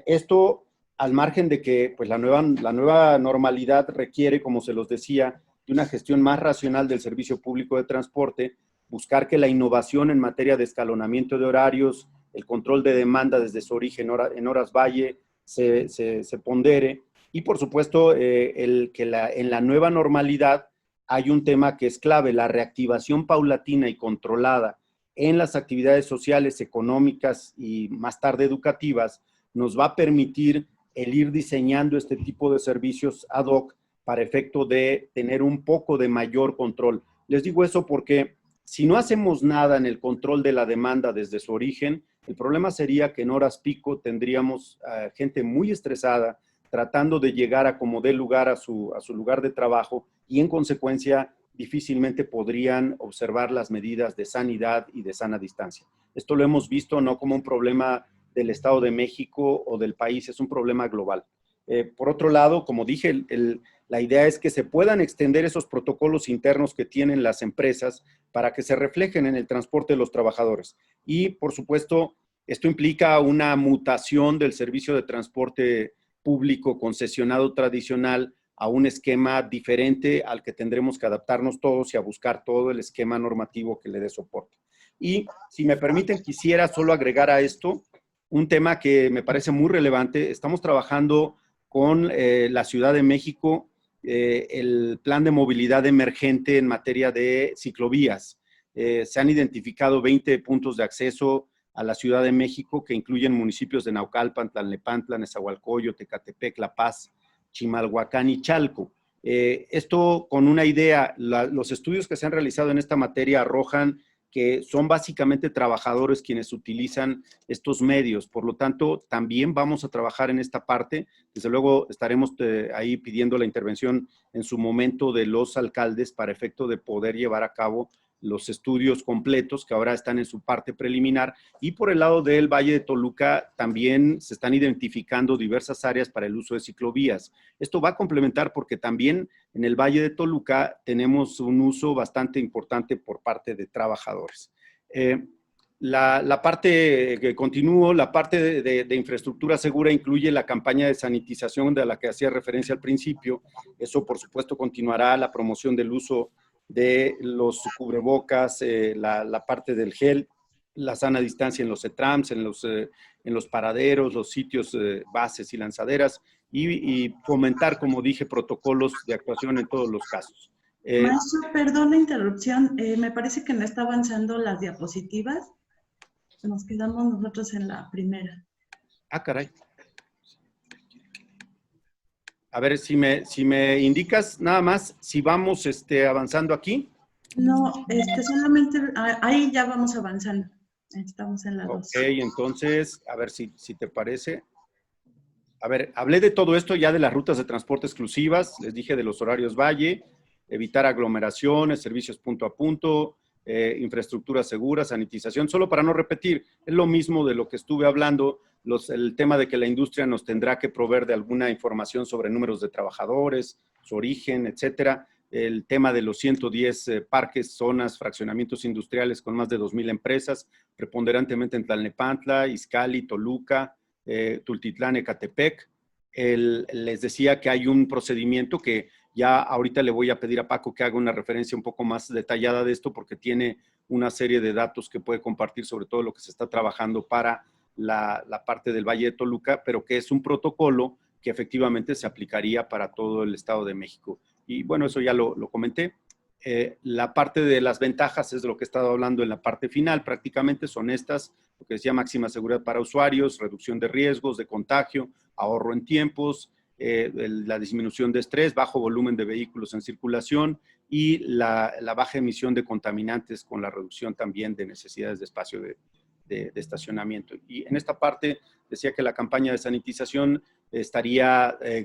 Esto al margen de que pues, la nueva normalidad requiere, como se los decía, de una gestión más racional del servicio público de transporte, buscar que la innovación en materia de escalonamiento de horarios, el control de demanda desde su origen en horas valle se pondere, y por supuesto en la nueva normalidad hay un tema que es clave, la reactivación paulatina y controlada en las actividades sociales, económicas y más tarde educativas, nos va a permitir el ir diseñando este tipo de servicios ad hoc para efecto de tener un poco de mayor control. Les digo eso porque si no hacemos nada en el control de la demanda desde su origen, el problema sería que en horas pico tendríamos gente muy estresada tratando de llegar a como dé lugar a su lugar de trabajo y en consecuencia difícilmente podrían observar las medidas de sanidad y de sana distancia. Esto lo hemos visto no como un problema del Estado de México o del país, es un problema global. Por otro lado, como dije, la idea es que se puedan extender esos protocolos internos que tienen las empresas para que se reflejen en el transporte de los trabajadores. Y, por supuesto, esto implica una mutación del servicio de transporte público concesionado tradicional a un esquema diferente al que tendremos que adaptarnos todos y a buscar todo el esquema normativo que le dé soporte. Y, si me permiten, quisiera solo agregar a esto un tema que me parece muy relevante. Estamos trabajando con la Ciudad de México el plan de movilidad emergente en materia de ciclovías. Se han identificado 20 puntos de acceso a la Ciudad de México que incluyen municipios de Naucalpan, Tlalnepantla, Nezahualcóyotl, Ecatepec, La Paz, Chimalhuacán y Chalco. Esto con una idea, los estudios que se han realizado en esta materia arrojan que son básicamente trabajadores quienes utilizan estos medios. Por lo tanto, también vamos a trabajar en esta parte. Desde luego, estaremos ahí pidiendo la intervención en su momento de los alcaldes para efecto de poder llevar a cabo los estudios completos que ahora están en su parte preliminar, y por el lado del Valle de Toluca también se están identificando diversas áreas para el uso de ciclovías. Esto va a complementar porque también en el Valle de Toluca tenemos un uso bastante importante por parte de trabajadores. La parte que continúo, la parte de infraestructura segura incluye la campaña de sanitización de la que hacía referencia al principio. Eso, por supuesto, continuará la promoción del uso de los cubrebocas, la parte del gel, la sana distancia en los CETRAMS, en los paraderos, los sitios bases y lanzaderas, y fomentar, como dije, protocolos de actuación en todos los casos. Maestro, perdón la interrupción, me parece que no está avanzando las diapositivas. Nos quedamos nosotros en la primera. Ah, caray. A ver, si me indicas nada más, si vamos avanzando aquí. No, solamente, ahí ya vamos avanzando. Estamos en la 2. Ok, entonces, a ver si te parece. A ver, hablé de todo esto ya de las rutas de transporte exclusivas, les dije de los horarios valle, evitar aglomeraciones, servicios punto a punto, infraestructura segura, sanitización, solo para no repetir, es lo mismo de lo que estuve hablando, el tema de que la industria nos tendrá que proveer de alguna información sobre números de trabajadores, su origen, etcétera, el tema de los 110 parques, zonas, fraccionamientos industriales con más de 2,000 empresas, preponderantemente en Tlalnepantla, Izcalli, Toluca, Tultitlán, Ecatepec. Les decía que hay un procedimiento que ya ahorita le voy a pedir a Paco que haga una referencia un poco más detallada de esto porque tiene una serie de datos que puede compartir sobre todo lo que se está trabajando para la parte del Valle de Toluca, pero que es un protocolo que efectivamente se aplicaría para todo el Estado de México. Y bueno, eso ya lo comenté. La parte de las ventajas es de lo que he estado hablando en la parte final, prácticamente son estas, lo que decía máxima seguridad para usuarios, reducción de riesgos de contagio, ahorro en tiempos, la disminución de estrés, bajo volumen de vehículos en circulación y la baja emisión de contaminantes con la reducción también de necesidades de espacio de estacionamiento. Y en esta parte decía que la campaña de sanitización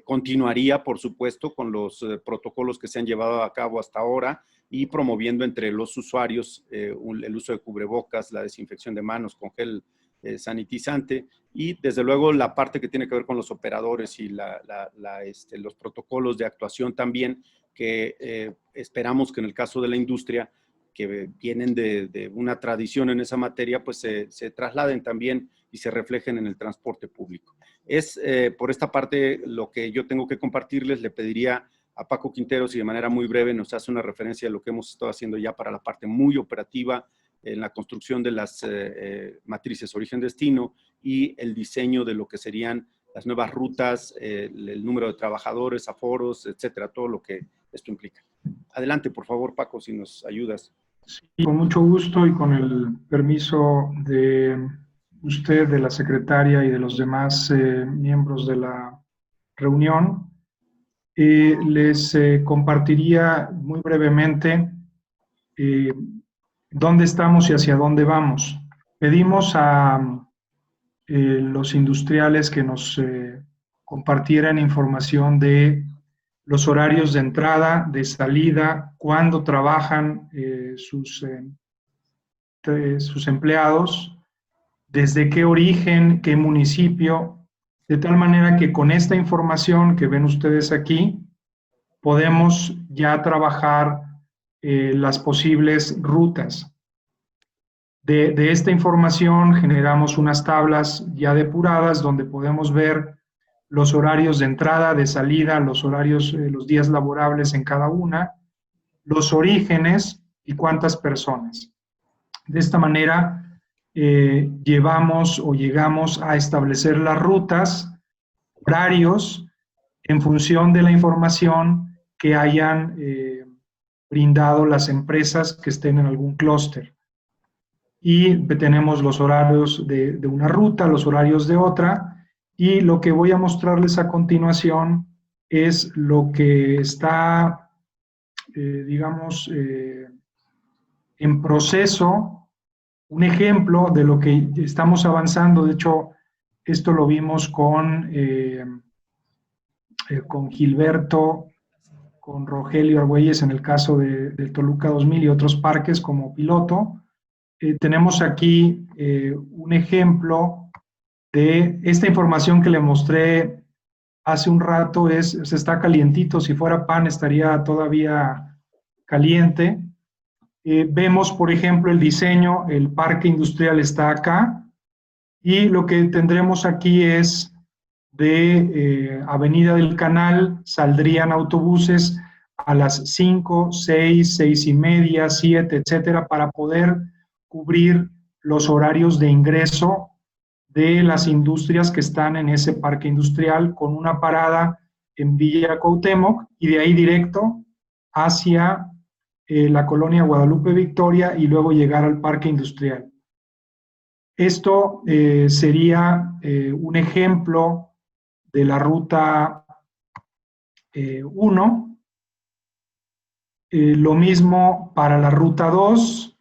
continuaría, por supuesto, con los protocolos que se han llevado a cabo hasta ahora y promoviendo entre los usuarios el uso de cubrebocas, la desinfección de manos con gel sanitizante y, desde luego, la parte que tiene que ver con los operadores y los protocolos de actuación también, que esperamos que en el caso de la industria, que vienen de una tradición en esa materia, pues se trasladen también y se reflejen en el transporte público. Es por esta parte lo que yo tengo que compartirles. Le pediría a Paco Quintero si de manera muy breve nos hace una referencia de lo que hemos estado haciendo ya para la parte muy operativa en la construcción de las matrices origen-destino y el diseño de lo que serían las nuevas rutas, el número de trabajadores, aforos, etcétera, todo lo que esto implica. Adelante, por favor, Paco, si nos ayudas. Sí, con mucho gusto y con el permiso de usted, de la secretaria y de los demás miembros de la reunión, les compartiría muy brevemente dónde estamos y hacia dónde vamos. Pedimos a los industriales que nos compartieran información de los horarios de entrada, de salida, cuándo trabajan sus empleados, desde qué origen, qué municipio, de tal manera que con esta información que ven ustedes aquí, podemos ya trabajar las posibles rutas. De esta información generamos unas tablas ya depuradas donde podemos ver los horarios de entrada, de salida, los horarios, los días laborables en cada una, los orígenes y cuántas personas. De esta manera llegamos a establecer las rutas, horarios, en función de la información que hayan brindado las empresas que estén en algún clúster. Y tenemos los horarios de una ruta, los horarios de otra, y lo que voy a mostrarles a continuación es lo que está, digamos, en proceso, un ejemplo de lo que estamos avanzando. De hecho, esto lo vimos con Gilberto con Rogelio Argüelles en el caso de Toluca 2000 y otros parques como piloto. Tenemos aquí un ejemplo de esta información que le mostré hace un rato, se está calientito, si fuera pan estaría todavía caliente. Vemos, por ejemplo, el diseño, el parque industrial está acá, y lo que tendremos aquí es de Avenida del Canal, saldrían autobuses a las 5, 6, 6:30, 7, etcétera, para poder cubrir los horarios de ingreso de las industrias que están en ese parque industrial, con una parada en Villa Cuauhtémoc y de ahí directo hacia la colonia Guadalupe Victoria y luego llegar al parque industrial. Esto sería un ejemplo de la ruta 1. Lo mismo para la ruta 2.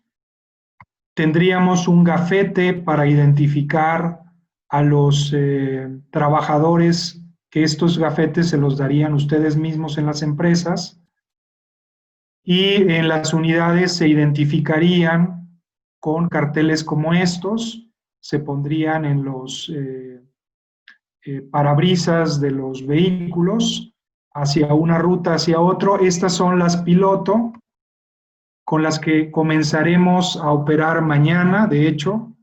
Tendríamos un gafete para identificar a los trabajadores, que estos gafetes se los darían ustedes mismos en las empresas, y en las unidades se identificarían con carteles como estos, se pondrían en los parabrisas de los vehículos, hacia una ruta, hacia otro. Estas son las piloto, con las que comenzaremos a operar mañana, de hecho,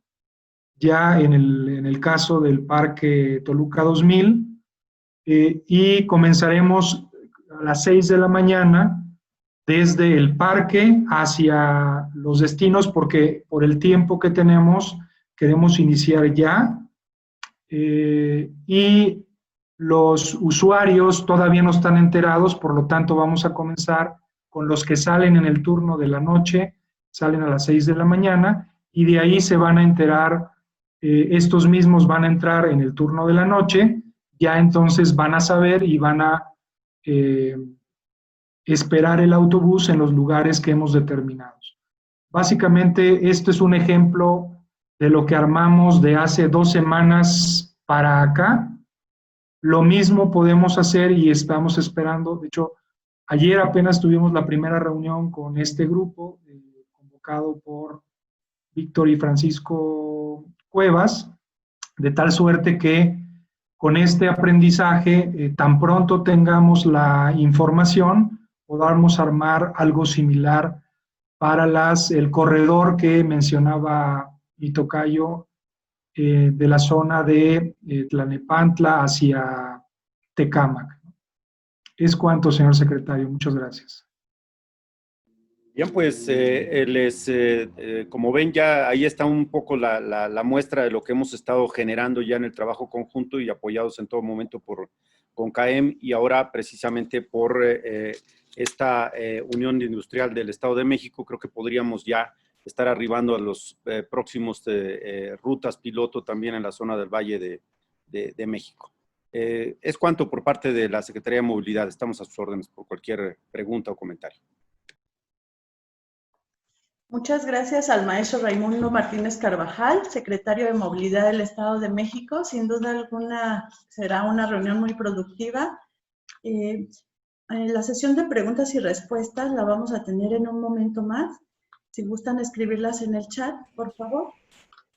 ya en el caso del Parque Toluca 2000, y comenzaremos a las 6 de la mañana desde el parque hacia los destinos, porque por el tiempo que tenemos queremos iniciar ya, y los usuarios todavía no están enterados, por lo tanto vamos a comenzar con los que salen en el turno de la noche, salen a las 6 de la mañana, y de ahí se van a enterar, estos mismos van a entrar en el turno de la noche, ya entonces van a saber y van a esperar el autobús en los lugares que hemos determinado. Básicamente, este es un ejemplo de lo que armamos de hace 2 semanas para acá. Lo mismo podemos hacer y estamos esperando. De hecho, ayer apenas tuvimos la primera reunión con este grupo, convocado por Víctor y Francisco Cuevas, de tal suerte que con este aprendizaje, tan pronto tengamos la información, podamos armar algo similar para el corredor que mencionaba mi tocayo, de la zona de Tlalnepantla hacia Tecámac. Es cuanto, señor secretario. Muchas gracias. Bien, pues como ven, ya ahí está un poco la muestra de lo que hemos estado generando ya en el trabajo conjunto y apoyados en todo momento con CAEM, y ahora precisamente por esta Unión Industrial del Estado de México. Creo que podríamos ya estar arribando a los próximos rutas piloto también en la zona del Valle de México. Es cuanto por parte de la Secretaría de Movilidad. Estamos a sus órdenes por cualquier pregunta o comentario. Muchas gracias al maestro Raimundo Martínez Carvajal, secretario de Movilidad del Estado de México. Sin duda alguna será una reunión muy productiva. La sesión de preguntas y respuestas la vamos a tener en un momento más. Si gustan escribirlas en el chat, por favor.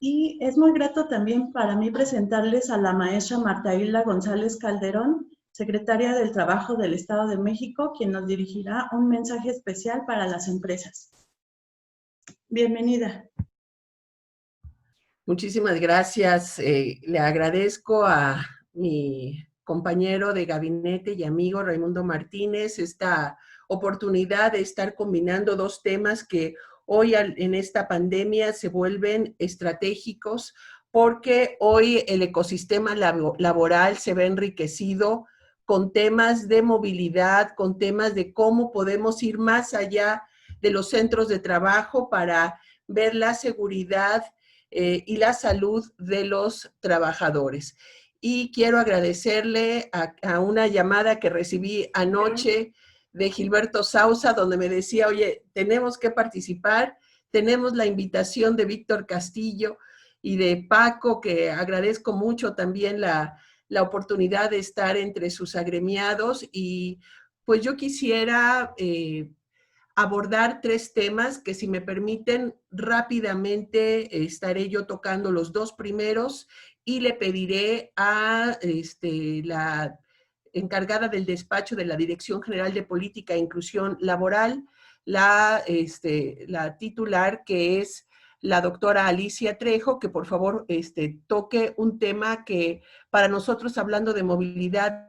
Y es muy grato también para mí presentarles a la maestra Marta Hilda González Calderón, secretaria del Trabajo del Estado de México, quien nos dirigirá un mensaje especial para las empresas. Bienvenida. Muchísimas gracias. Le agradezco a mi compañero de gabinete y amigo Raimundo Martínez esta oportunidad de estar combinando 2 temas que hoy en esta pandemia se vuelven estratégicos, porque hoy el ecosistema laboral se ve enriquecido con temas de movilidad, con temas de cómo podemos ir más allá de los centros de trabajo para ver la seguridad y la salud de los trabajadores. Y quiero agradecerle a una llamada que recibí anoche de Gilberto Sauza, donde me decía, oye, tenemos que participar, tenemos la invitación de Víctor Castillo y de Paco, que agradezco mucho también la oportunidad de estar entre sus agremiados, y pues yo quisiera abordar 3 temas que, si me permiten, rápidamente estaré yo tocando los 2 primeros y le pediré a la encargada del despacho de la Dirección General de Política e Inclusión Laboral, la titular, que es la doctora Alicia Trejo, que por favor toque un tema que para nosotros, hablando de movilidad,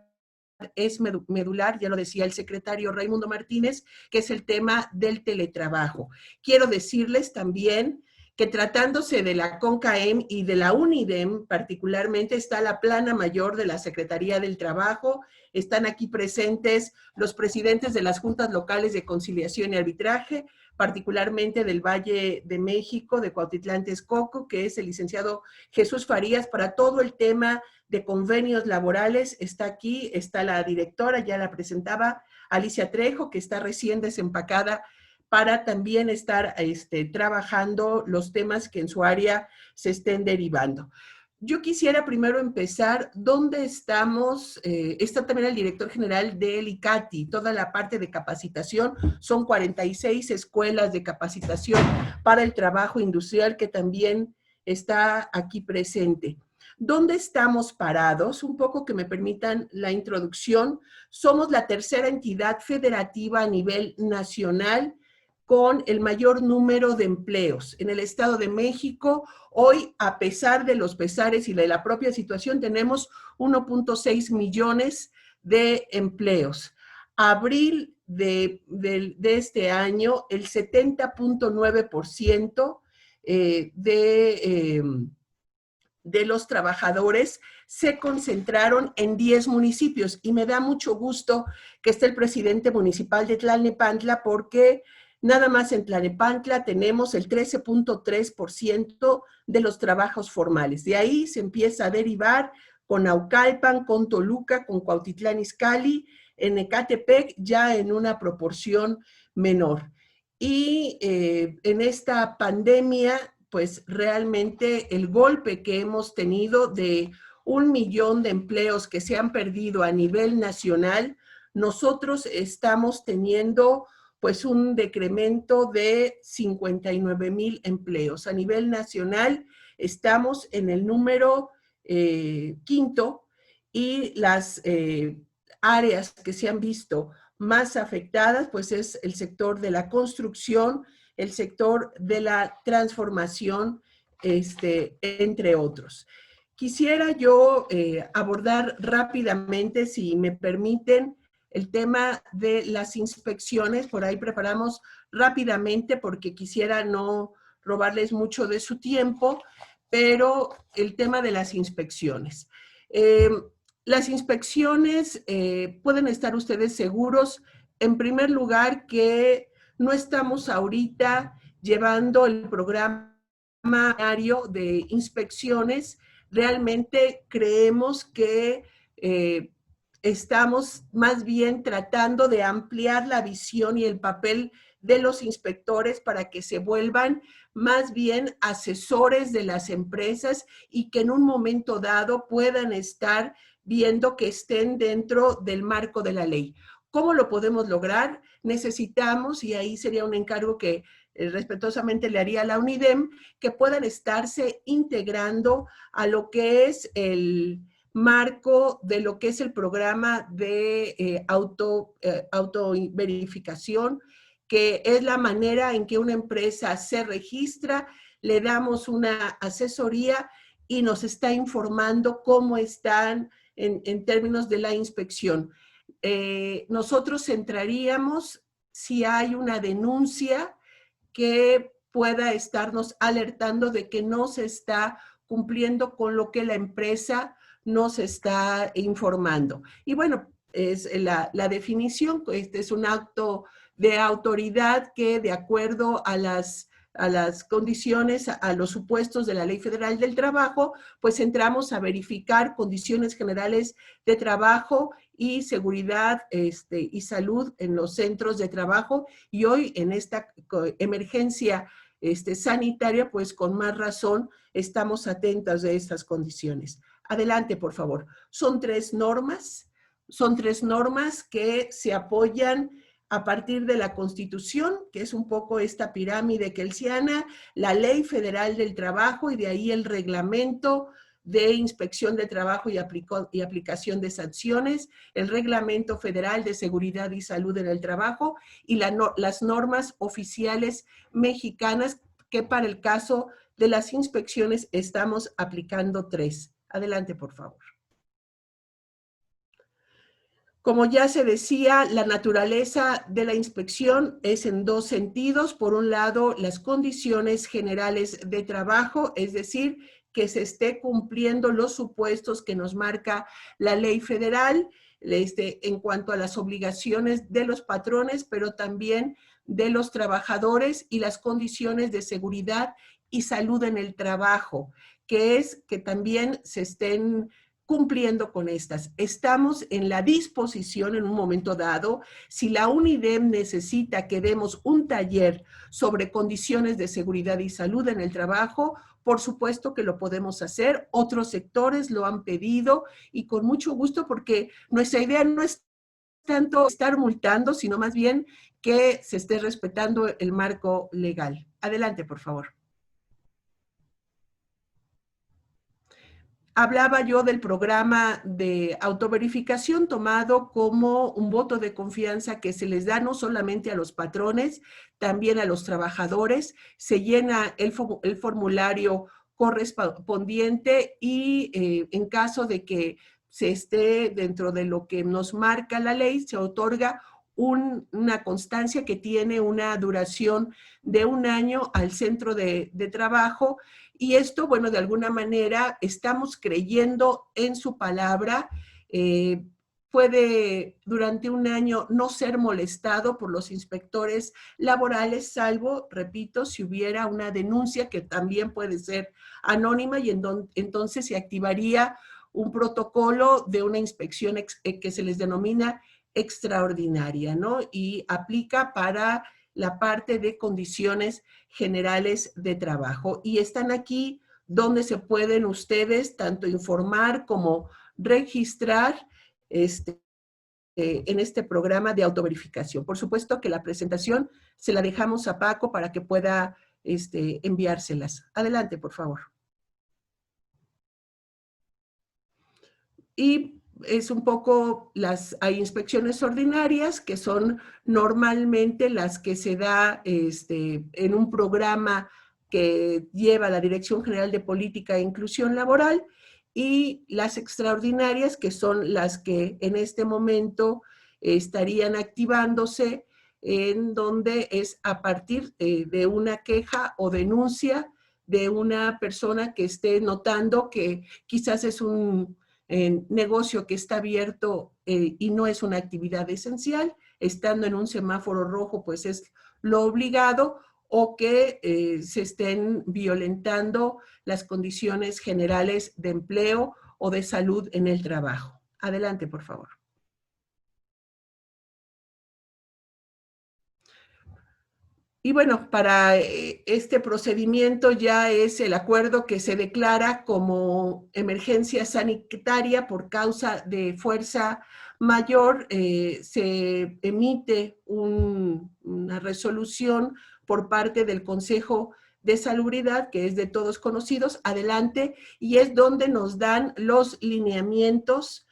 es medular, ya lo decía el secretario Raimundo Martínez, que es el tema del teletrabajo. Quiero decirles también que, tratándose de la CONCAEM y de la UNIDEM particularmente, está la plana mayor de la Secretaría del Trabajo. Están aquí presentes los presidentes de las juntas locales de conciliación y arbitraje, particularmente del Valle de México, de Cuautitlán Texcoco, que es el licenciado Jesús Farías, para todo el tema de convenios laborales. Está aquí, está la directora, ya la presentaba, Alicia Trejo, que está recién desempacada, para también estar trabajando los temas que en su área se estén derivando. Yo quisiera primero empezar, ¿dónde estamos? Está también el director general del ICATI, toda la parte de capacitación. Son 46 escuelas de capacitación para el trabajo industrial, que también está aquí presente. ¿Dónde estamos parados? Un poco que me permitan la introducción. Somos la tercera entidad federativa a nivel nacional con el mayor número de empleos. En el Estado de México, hoy, a pesar de los pesares y de la propia situación, tenemos 1.6 millones de empleos. Abril de este año, el 70.9% de los trabajadores se concentraron en 10 municipios. Y me da mucho gusto que esté el presidente municipal de Tlalnepantla, porque nada más en Tlalnepantla tenemos el 13.3% de los trabajos formales. De ahí se empieza a derivar con Naucalpan, con Toluca, con Cuautitlán Izcalli, en Ecatepec ya en una proporción menor. Y en esta pandemia, pues realmente el golpe que hemos tenido de 1 millón de empleos que se han perdido a nivel nacional, nosotros estamos teniendo pues un decremento de 59,000 empleos. A nivel nacional estamos en el número 5º, y las áreas que se han visto más afectadas pues es el sector de la construcción, el sector de la transformación, entre otros. Quisiera yo abordar rápidamente, si me permiten, el tema de las inspecciones. Por ahí preparamos rápidamente, porque quisiera no robarles mucho de su tiempo, pero el tema de las inspecciones. Las inspecciones, pueden estar ustedes seguros, en primer lugar, que no estamos ahorita llevando el programa diario de inspecciones. Realmente creemos que estamos más bien tratando de ampliar la visión y el papel de los inspectores para que se vuelvan más bien asesores de las empresas, y que en un momento dado puedan estar viendo que estén dentro del marco de la ley. ¿Cómo lo podemos lograr? Necesitamos, y ahí sería un encargo que respetuosamente le haría a la UNIDEM, que puedan estarse integrando a lo que es el marco de lo que es el programa de autoverificación, que es la manera en que una empresa se registra, le damos una asesoría y nos está informando cómo están en términos de la inspección. Nosotros entraríamos si hay una denuncia que pueda estarnos alertando de que no se está cumpliendo con lo que la empresa nos está informando. Y bueno, es la definición. Este es un acto de autoridad que, de acuerdo a las condiciones, a los supuestos de la Ley Federal del Trabajo, pues entramos a verificar condiciones generales de trabajo y seguridad y salud en los centros de trabajo. Y hoy, en esta emergencia sanitaria, pues con más razón estamos atentos de estas condiciones. Adelante, por favor. Son 3 normas. Son 3 normas que se apoyan a partir de la Constitución, que es un poco esta pirámide kelsiana, la Ley Federal del Trabajo y de ahí el Reglamento de Inspección de Trabajo y aplicación de sanciones, el Reglamento Federal de Seguridad y Salud en el Trabajo y las normas oficiales mexicanas, que para el caso de las inspecciones estamos aplicando 3. Adelante, por favor. Como ya se decía, la naturaleza de la inspección es en 2 sentidos. Por un lado, las condiciones generales de trabajo, es decir, que se esté cumpliendo los supuestos que nos marca la ley federal en cuanto a las obligaciones de los patrones, pero también de los trabajadores y las condiciones de seguridad y salud en el trabajo, que es que también se estén cumpliendo con estas. Estamos en la disposición en un momento dado, si la UNIDEM necesita que demos un taller sobre condiciones de seguridad y salud en el trabajo, por supuesto que lo podemos hacer. Otros sectores lo han pedido y con mucho gusto, porque nuestra idea no es tanto estar multando, sino más bien que se esté respetando el marco legal. Adelante, por favor. Hablaba yo del programa de autoverificación tomado como un voto de confianza que se les da no solamente a los patrones, también a los trabajadores. Se llena el formulario correspondiente y en caso de que se esté dentro de lo que nos marca la ley, se otorga una constancia que tiene una duración de 1 año al centro de trabajo. Y esto, bueno, de alguna manera estamos creyendo en su palabra. Puede durante 1 año no ser molestado por los inspectores laborales, salvo, repito, si hubiera una denuncia que también puede ser anónima y entonces se activaría un protocolo de una inspección que se les denomina extraordinaria, ¿no? Y aplica para la parte de condiciones generales de trabajo. Y están aquí donde se pueden ustedes tanto informar como registrar en este programa de autoverificación. Por supuesto que la presentación se la dejamos a Paco para que pueda enviárselas. Adelante, por favor. Y es un poco hay inspecciones ordinarias que son normalmente las que se da en un programa que lleva la Dirección General de Política e Inclusión Laboral, y las extraordinarias que son las que en este momento estarían activándose, en donde es a partir de una queja o denuncia de una persona que esté notando que quizás es un negocio que está abierto y no es una actividad esencial, estando en un semáforo rojo, pues es lo obligado, o que se estén violentando las condiciones generales de empleo o de salud en el trabajo. Adelante, por favor. Y bueno, para este procedimiento ya es el acuerdo que se declara como emergencia sanitaria por causa de fuerza mayor. Se emite una resolución por parte del Consejo de Salubridad, que es de todos conocidos, adelante, y es donde nos dan los lineamientos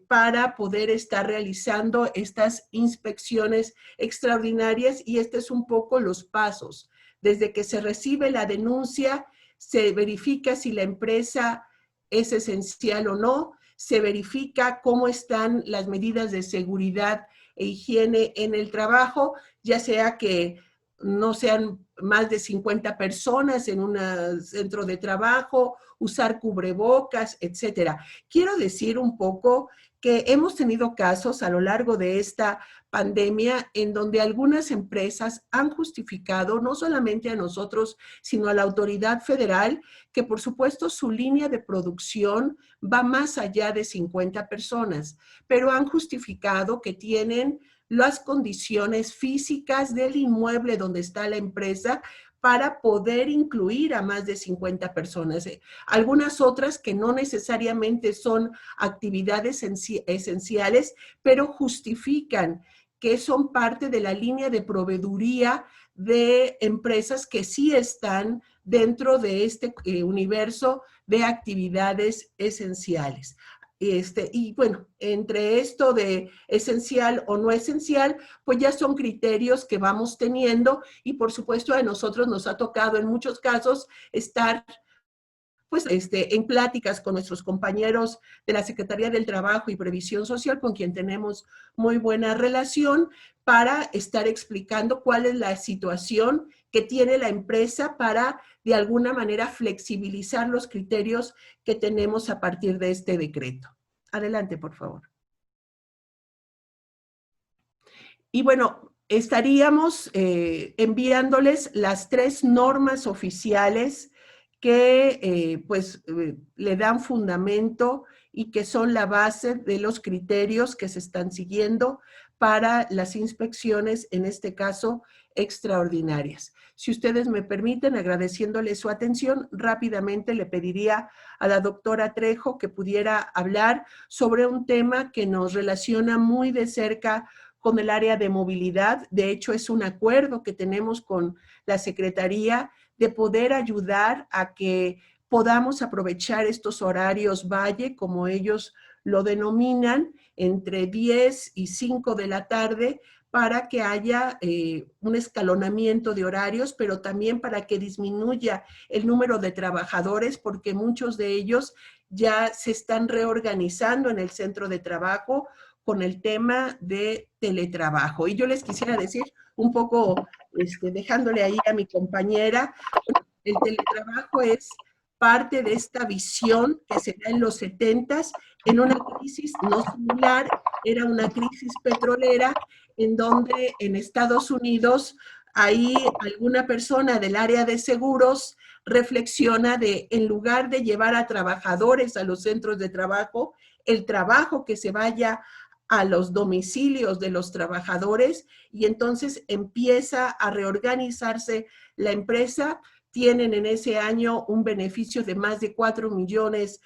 para poder estar realizando estas inspecciones extraordinarias, y este es un poco los pasos. Desde que se recibe la denuncia, se verifica si la empresa es esencial o no, se verifica cómo están las medidas de seguridad e higiene en el trabajo, ya sea que no sean más de 50 personas en un centro de trabajo, usar cubrebocas, etcétera. Quiero decir un poco que hemos tenido casos a lo largo de esta pandemia en donde algunas empresas han justificado, no solamente a nosotros, sino a la autoridad federal, que por supuesto su línea de producción va más allá de 50 personas, pero han justificado que tienen las condiciones físicas del inmueble donde está la empresa para poder incluir a más de 50 personas. Algunas otras que no necesariamente son actividades esenciales, pero justifican que son parte de la línea de proveeduría de empresas que sí están dentro de este universo de actividades esenciales. Y bueno, entre esto de esencial o no esencial, pues ya son criterios que vamos teniendo y por supuesto a nosotros nos ha tocado en muchos casos estar pues en pláticas con nuestros compañeros de la Secretaría del Trabajo y Previsión Social, con quien tenemos muy buena relación, para estar explicando cuál es la situación que tiene la empresa para, de alguna manera, flexibilizar los criterios que tenemos a partir de este decreto. Adelante, por favor. Y bueno, estaríamos enviándoles las 3 normas oficiales que le dan fundamento y que son la base de los criterios que se están siguiendo para las inspecciones, en este caso, extraordinarias. Si ustedes me permiten, agradeciéndole su atención, rápidamente le pediría a la doctora Trejo que pudiera hablar sobre un tema que nos relaciona muy de cerca con el área de movilidad. De hecho, es un acuerdo que tenemos con la Secretaría de poder ayudar a que podamos aprovechar estos horarios valle, como ellos lo denominan, entre 10 y 5 de la tarde, para que haya un escalonamiento de horarios, pero también para que disminuya el número de trabajadores, porque muchos de ellos ya se están reorganizando en el centro de trabajo con el tema de teletrabajo. Y yo les quisiera decir un poco, dejándole ahí a mi compañera, el teletrabajo es parte de esta visión que se da en los 70s, en una crisis no similar, era una crisis petrolera, en donde en Estados Unidos ahí alguna persona del área de seguros reflexiona de, en lugar de llevar a trabajadores a los centros de trabajo, el trabajo que se vaya a los domicilios de los trabajadores, y entonces empieza a reorganizarse la empresa. Tienen en ese año un beneficio de más de $4 millones,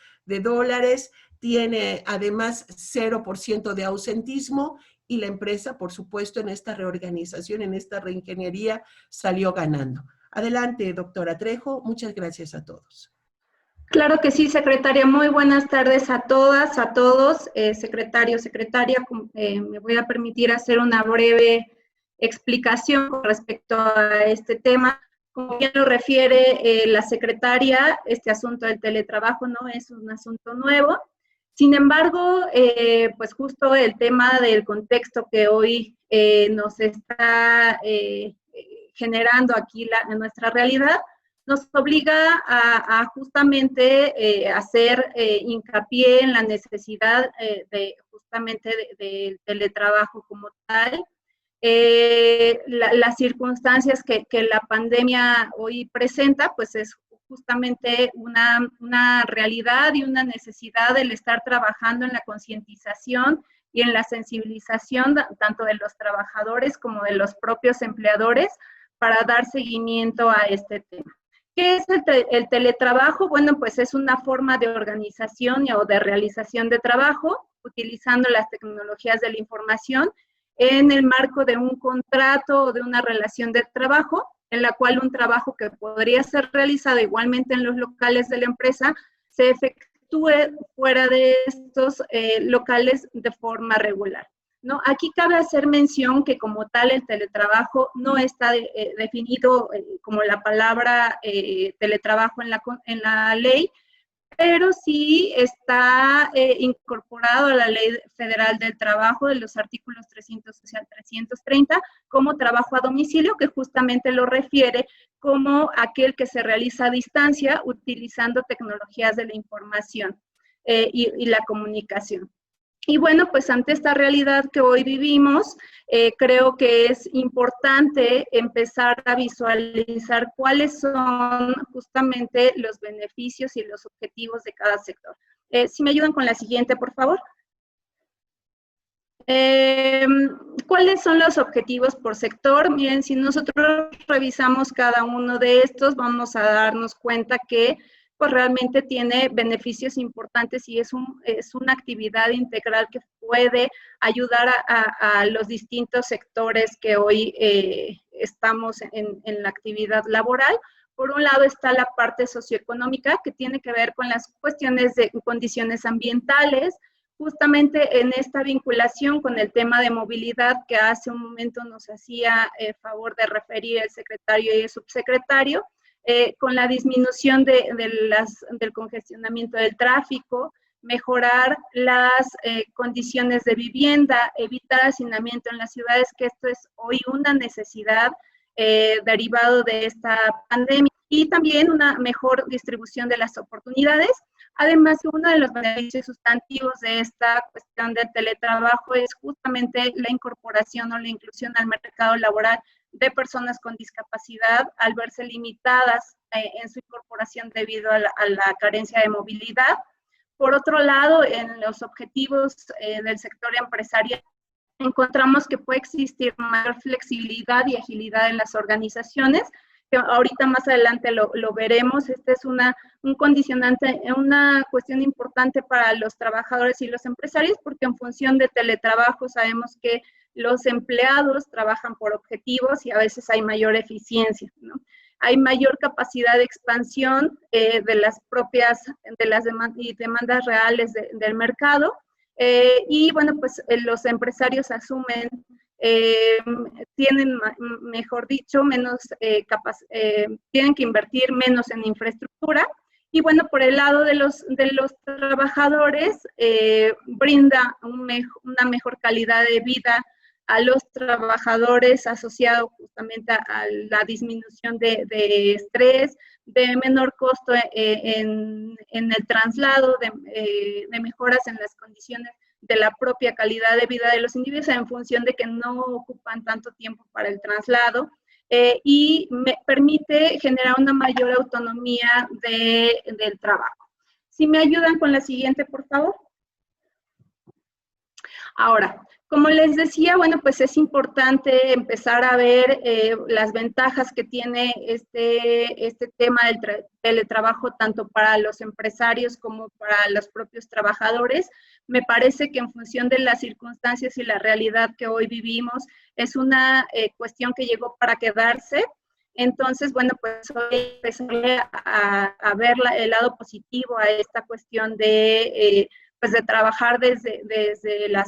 tiene además 0% de ausentismo, y la empresa, por supuesto, en esta reorganización, en esta reingeniería, salió ganando. Adelante, doctora Trejo. Muchas gracias a todos. Claro que sí, secretaria. Muy buenas tardes a todas, a todos. Secretario, secretaria, me voy a permitir hacer una breve explicación con respecto a este tema. Como bien lo refiere la secretaria, este asunto del teletrabajo no es un asunto nuevo. Sin embargo, pues justo el tema del contexto que hoy nos está generando aquí en nuestra realidad, nos obliga a justamente hacer hincapié en la necesidad justamente del teletrabajo como tal. Las circunstancias que la pandemia hoy presenta, pues es justamente una realidad y una necesidad del estar trabajando en la concientización y en la sensibilización tanto de los trabajadores como de los propios empleadores para dar seguimiento a este tema. ¿Qué es el teletrabajo? Bueno, pues es una forma de organización o de realización de trabajo utilizando las tecnologías de la información en el marco de un contrato o de una relación de trabajo, en la cual un trabajo que podría ser realizado igualmente en los locales de la empresa se efectúe fuera de estos locales de forma regular, ¿no? Aquí cabe hacer mención que como tal el teletrabajo no está definido como la palabra teletrabajo en la ley, pero sí está incorporado a la Ley Federal del Trabajo de los artículos 300 al 330 como trabajo a domicilio, que justamente lo refiere como aquel que se realiza a distancia utilizando tecnologías de la información y la comunicación. Y bueno, pues ante esta realidad que hoy vivimos, creo que es importante empezar a visualizar cuáles son justamente los beneficios y los objetivos de cada sector. Si me ayudan con la siguiente, por favor. ¿Cuáles son los objetivos por sector? Miren, si nosotros revisamos cada uno de estos, vamos a darnos cuenta que pues realmente tiene beneficios importantes y es una actividad integral que puede ayudar a los distintos sectores que hoy estamos en la actividad laboral. Por un lado está la parte socioeconómica, que tiene que ver con las cuestiones de condiciones ambientales, justamente en esta vinculación con el tema de movilidad que hace un momento nos hacía favor de referir el secretario y el subsecretario, con la disminución del congestionamiento del tráfico, mejorar las condiciones de vivienda, evitar hacinamiento en las ciudades, que esto es hoy una necesidad derivado de esta pandemia, y también una mejor distribución de las oportunidades. Además, uno de los beneficios sustantivos de esta cuestión del teletrabajo es justamente la incorporación o la inclusión al mercado laboral de personas con discapacidad al verse limitadas en su incorporación debido a la carencia de movilidad. Por otro lado, en los objetivos del sector empresarial, encontramos que puede existir mayor flexibilidad y agilidad en las organizaciones, que ahorita más adelante lo veremos. Este es un condicionante, una cuestión importante para los trabajadores y los empresarios, porque en función de teletrabajo sabemos que los empleados trabajan por objetivos y a veces hay mayor eficiencia, ¿no? Hay mayor capacidad de expansión de las demandas reales del mercado, y bueno, pues los empresarios asumen, tienen, mejor dicho, tienen que invertir menos en infraestructura. Y bueno, por el lado de los trabajadores, brinda una mejor calidad de vida a los trabajadores, asociado justamente a la disminución de estrés, de menor costo en el traslado, de mejoras en las condiciones de la propia calidad de vida de los individuos en función de que no ocupan tanto tiempo para el traslado, y permite generar una mayor autonomía del trabajo. Si me ayudan con la siguiente, por favor. Ahora, como les decía, bueno, pues es importante empezar a ver las ventajas que tiene este tema del teletrabajo, tanto para los empresarios como para los propios trabajadores. Me parece que en función de las circunstancias y la realidad que hoy vivimos, es una cuestión que llegó para quedarse. Entonces, bueno, pues hoy empezaré a ver el lado positivo a esta cuestión de trabajar desde la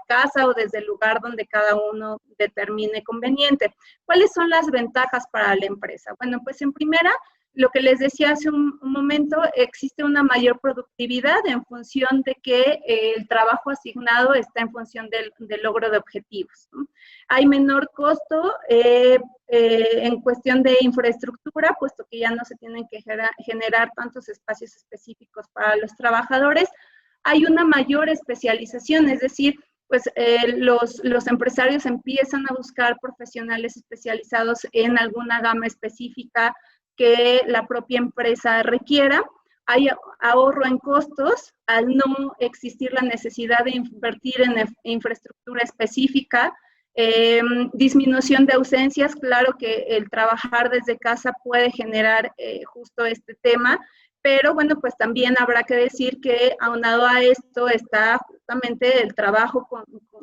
casa o desde el lugar donde cada uno determine conveniente. ¿Cuáles son las ventajas para la empresa? Bueno, pues en primera, lo que les decía hace un momento, existe una mayor productividad en función de que el trabajo asignado está en función del logro de objetivos, ¿no? Hay menor costo en cuestión de infraestructura, puesto que ya no se tienen que generar tantos espacios específicos para los trabajadores. Hay una mayor especialización, es decir, pues los empresarios empiezan a buscar profesionales especializados en alguna gama específica que la propia empresa requiera. Hay ahorro en costos al no existir la necesidad de invertir en infraestructura específica. Disminución de ausencias, claro que el trabajar desde casa puede generar justo este tema, pero bueno, pues también habrá que decir que aunado a esto está justamente el trabajo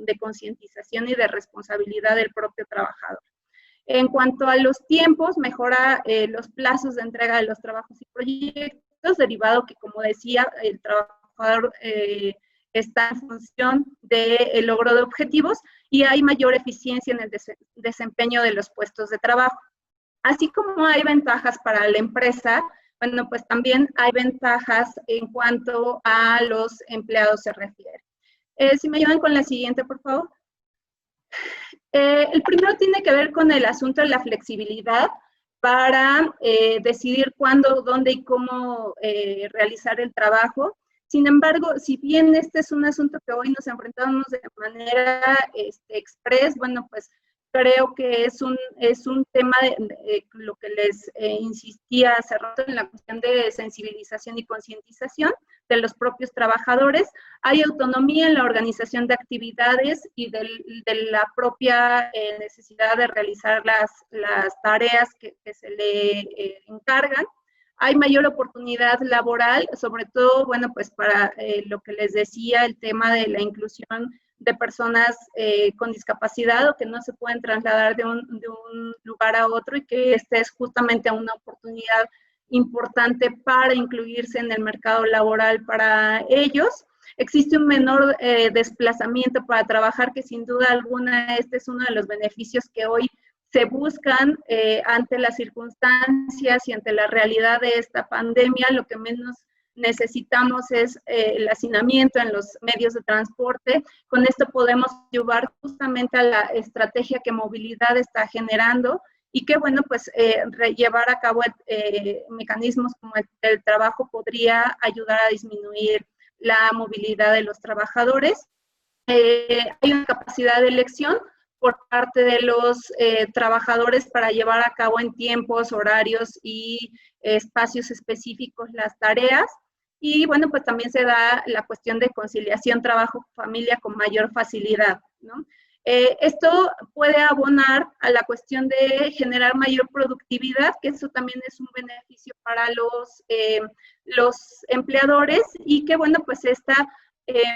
de concientización y de responsabilidad del propio trabajador. En cuanto a los tiempos, mejora los plazos de entrega de los trabajos y proyectos, derivado que, como decía, el trabajador está en función del logro de objetivos y hay mayor eficiencia en el desempeño de los puestos de trabajo. Así como hay ventajas para la empresa, bueno, pues también hay ventajas en cuanto a los empleados se refiere. Si me ayudan con la siguiente, por favor. El primero tiene que ver con el asunto de la flexibilidad para decidir cuándo, dónde y cómo realizar el trabajo. Sin embargo, si bien este es un asunto que hoy nos enfrentamos de manera express, bueno, pues creo que es un tema de lo que les insistía hace rato en la cuestión de sensibilización y concientización de los propios trabajadores. Hay autonomía en la organización de actividades y de la propia necesidad de realizar las tareas que se le encargan. Hay mayor oportunidad laboral, sobre todo, bueno, pues para lo que les decía, el tema de la inclusión de personas con discapacidad o que no se pueden trasladar de un lugar a otro, y que esta es justamente una oportunidad importante para incluirse en el mercado laboral para ellos. Existe un menor desplazamiento para trabajar, que sin duda alguna este es uno de los beneficios que hoy se buscan ante las circunstancias y ante la realidad de esta pandemia. Lo que menos necesitamos es el hacinamiento en los medios de transporte. Con esto podemos ayudar justamente a la estrategia que movilidad está generando, y que, bueno, pues llevar a cabo mecanismos como el teletrabajo podría ayudar a disminuir la movilidad de los trabajadores. Hay una capacidad de elección por parte de los trabajadores para llevar a cabo en tiempos, horarios y espacios específicos las tareas. Y bueno, pues también se da la cuestión de conciliación trabajo-familia con mayor facilidad, ¿no? Esto puede abonar a la cuestión de generar mayor productividad, que eso también es un beneficio para los empleadores, y que, bueno, pues esta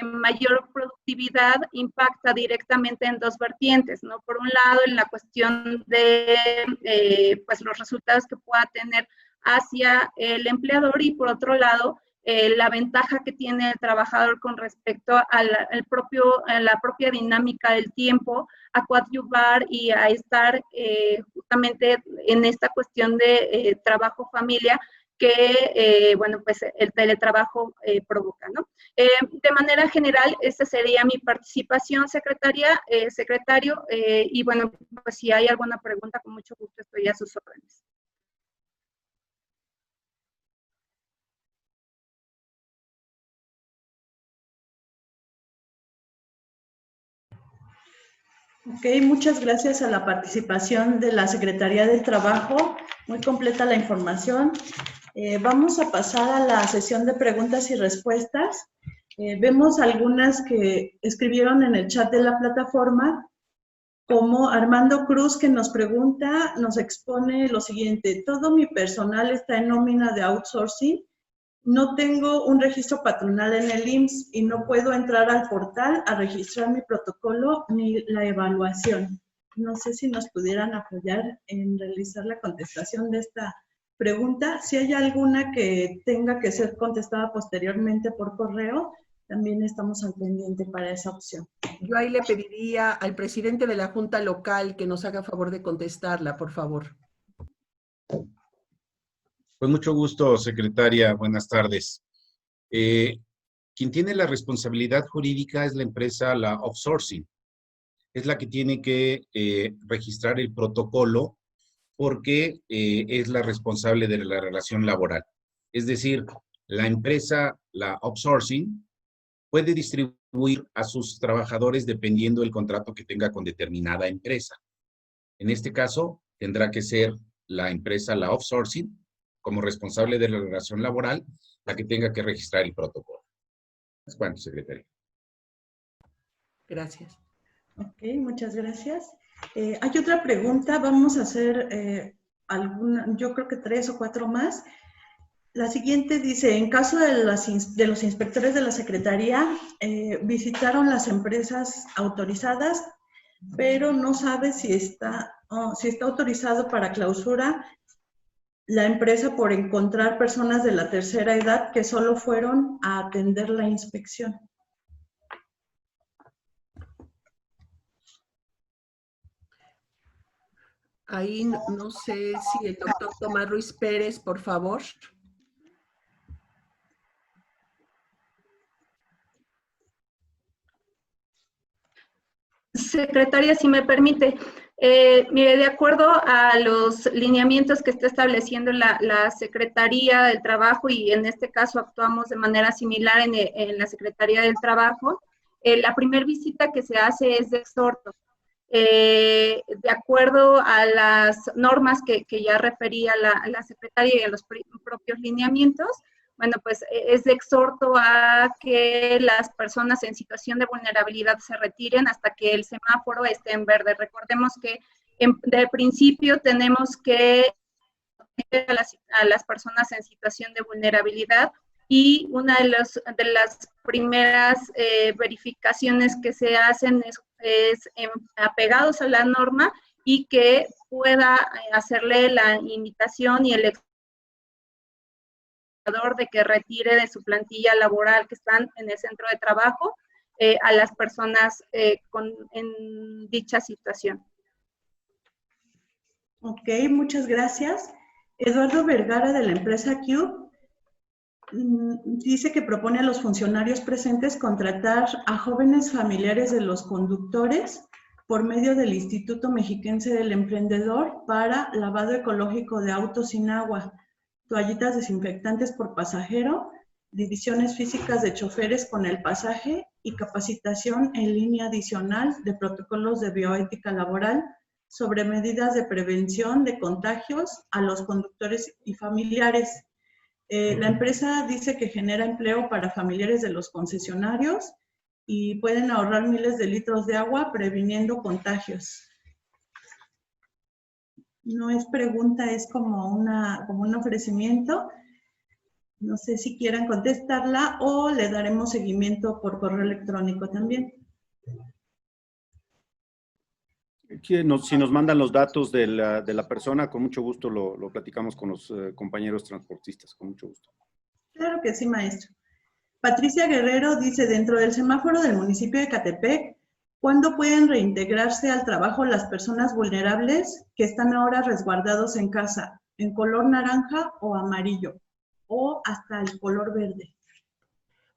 mayor productividad impacta directamente en dos vertientes, ¿no? Por un lado, en la cuestión de pues los resultados que pueda tener hacia el empleador, y por otro lado, la ventaja que tiene el trabajador con respecto a la propia dinámica del tiempo, a coadyuvar y a estar justamente en esta cuestión de trabajo-familia que, bueno, pues el teletrabajo provoca, ¿no? De manera general, esta sería mi participación, secretario, y bueno, pues si hay alguna pregunta, con mucho gusto estoy a sus órdenes. Ok, muchas gracias a la participación de la Secretaría del Trabajo. Muy completa la información. Vamos a pasar a la sesión de preguntas y respuestas. Vemos algunas que escribieron en el chat de la plataforma, como Armando Cruz, que nos pregunta, nos expone lo siguiente: todo mi personal está en nómina de outsourcing. No tengo un registro patronal en el IMSS y no puedo entrar al portal a registrar mi protocolo ni la evaluación. No sé si nos pudieran apoyar en realizar la contestación de esta pregunta. Si hay alguna que tenga que ser contestada posteriormente por correo, también estamos al pendiente para esa opción. Yo ahí le pediría al presidente de la Junta Local que nos haga favor de contestarla, por favor. Pues mucho gusto, secretaria. Buenas tardes. Quien tiene la responsabilidad jurídica es la empresa, la outsourcing. Es la que tiene que registrar el protocolo, porque es la responsable de la relación laboral. Es decir, la empresa, la outsourcing, puede distribuir a sus trabajadores dependiendo del contrato que tenga con determinada empresa. En este caso, tendrá que ser la empresa, la outsourcing, como responsable de la relación laboral, la que tenga que registrar el protocolo. ¿Es cuánto, secretaria? Gracias. Ok, muchas gracias. Hay otra pregunta, vamos a hacer yo creo que 3 o 4 más. La siguiente dice, en caso de los inspectores de la Secretaría, visitaron las empresas autorizadas, pero no sabe si está autorizado para clausura la empresa por encontrar personas de la tercera edad que solo fueron a atender la inspección. Ahí no sé si el doctor Tomás Ruiz Pérez, por favor. Secretaria, si me permite, mire, de acuerdo a los lineamientos que está estableciendo la Secretaría del Trabajo, y en este caso actuamos de manera similar en la Secretaría del Trabajo, la primera visita que se hace es de exhorto. de acuerdo a las normas que ya refería la secretaria y a los propios lineamientos, bueno, pues es de exhorto a que las personas en situación de vulnerabilidad se retiren hasta que el semáforo esté en verde. Recordemos que de principio tenemos que a las personas en situación de vulnerabilidad, y una de las primeras verificaciones que se hacen es apegados a la norma y que pueda hacerle la invitación y el de que retire de su plantilla laboral que están en el centro de trabajo a las personas en dicha situación. Ok, muchas gracias. Eduardo Vergara, de la empresa Cube, dice que propone a los funcionarios presentes contratar a jóvenes familiares de los conductores por medio del Instituto Mexiquense del Emprendedor para lavado ecológico de autos sin agua, toallitas desinfectantes por pasajero, divisiones físicas de choferes con el pasaje y capacitación en línea adicional de protocolos de bioética laboral sobre medidas de prevención de contagios a los conductores y familiares. La empresa dice que genera empleo para familiares de los concesionarios y pueden ahorrar miles de litros de agua previniendo contagios. No es pregunta, es como un ofrecimiento. No sé si quieran contestarla o le daremos seguimiento por correo electrónico también. Si nos mandan los datos de la persona, con mucho gusto lo platicamos con los compañeros transportistas, con mucho gusto. Claro que sí, maestro. Patricia Guerrero dice, dentro del semáforo del municipio de Ecatepec, ¿cuándo pueden reintegrarse al trabajo las personas vulnerables que están ahora resguardados en casa, en color naranja o amarillo, o hasta el color verde?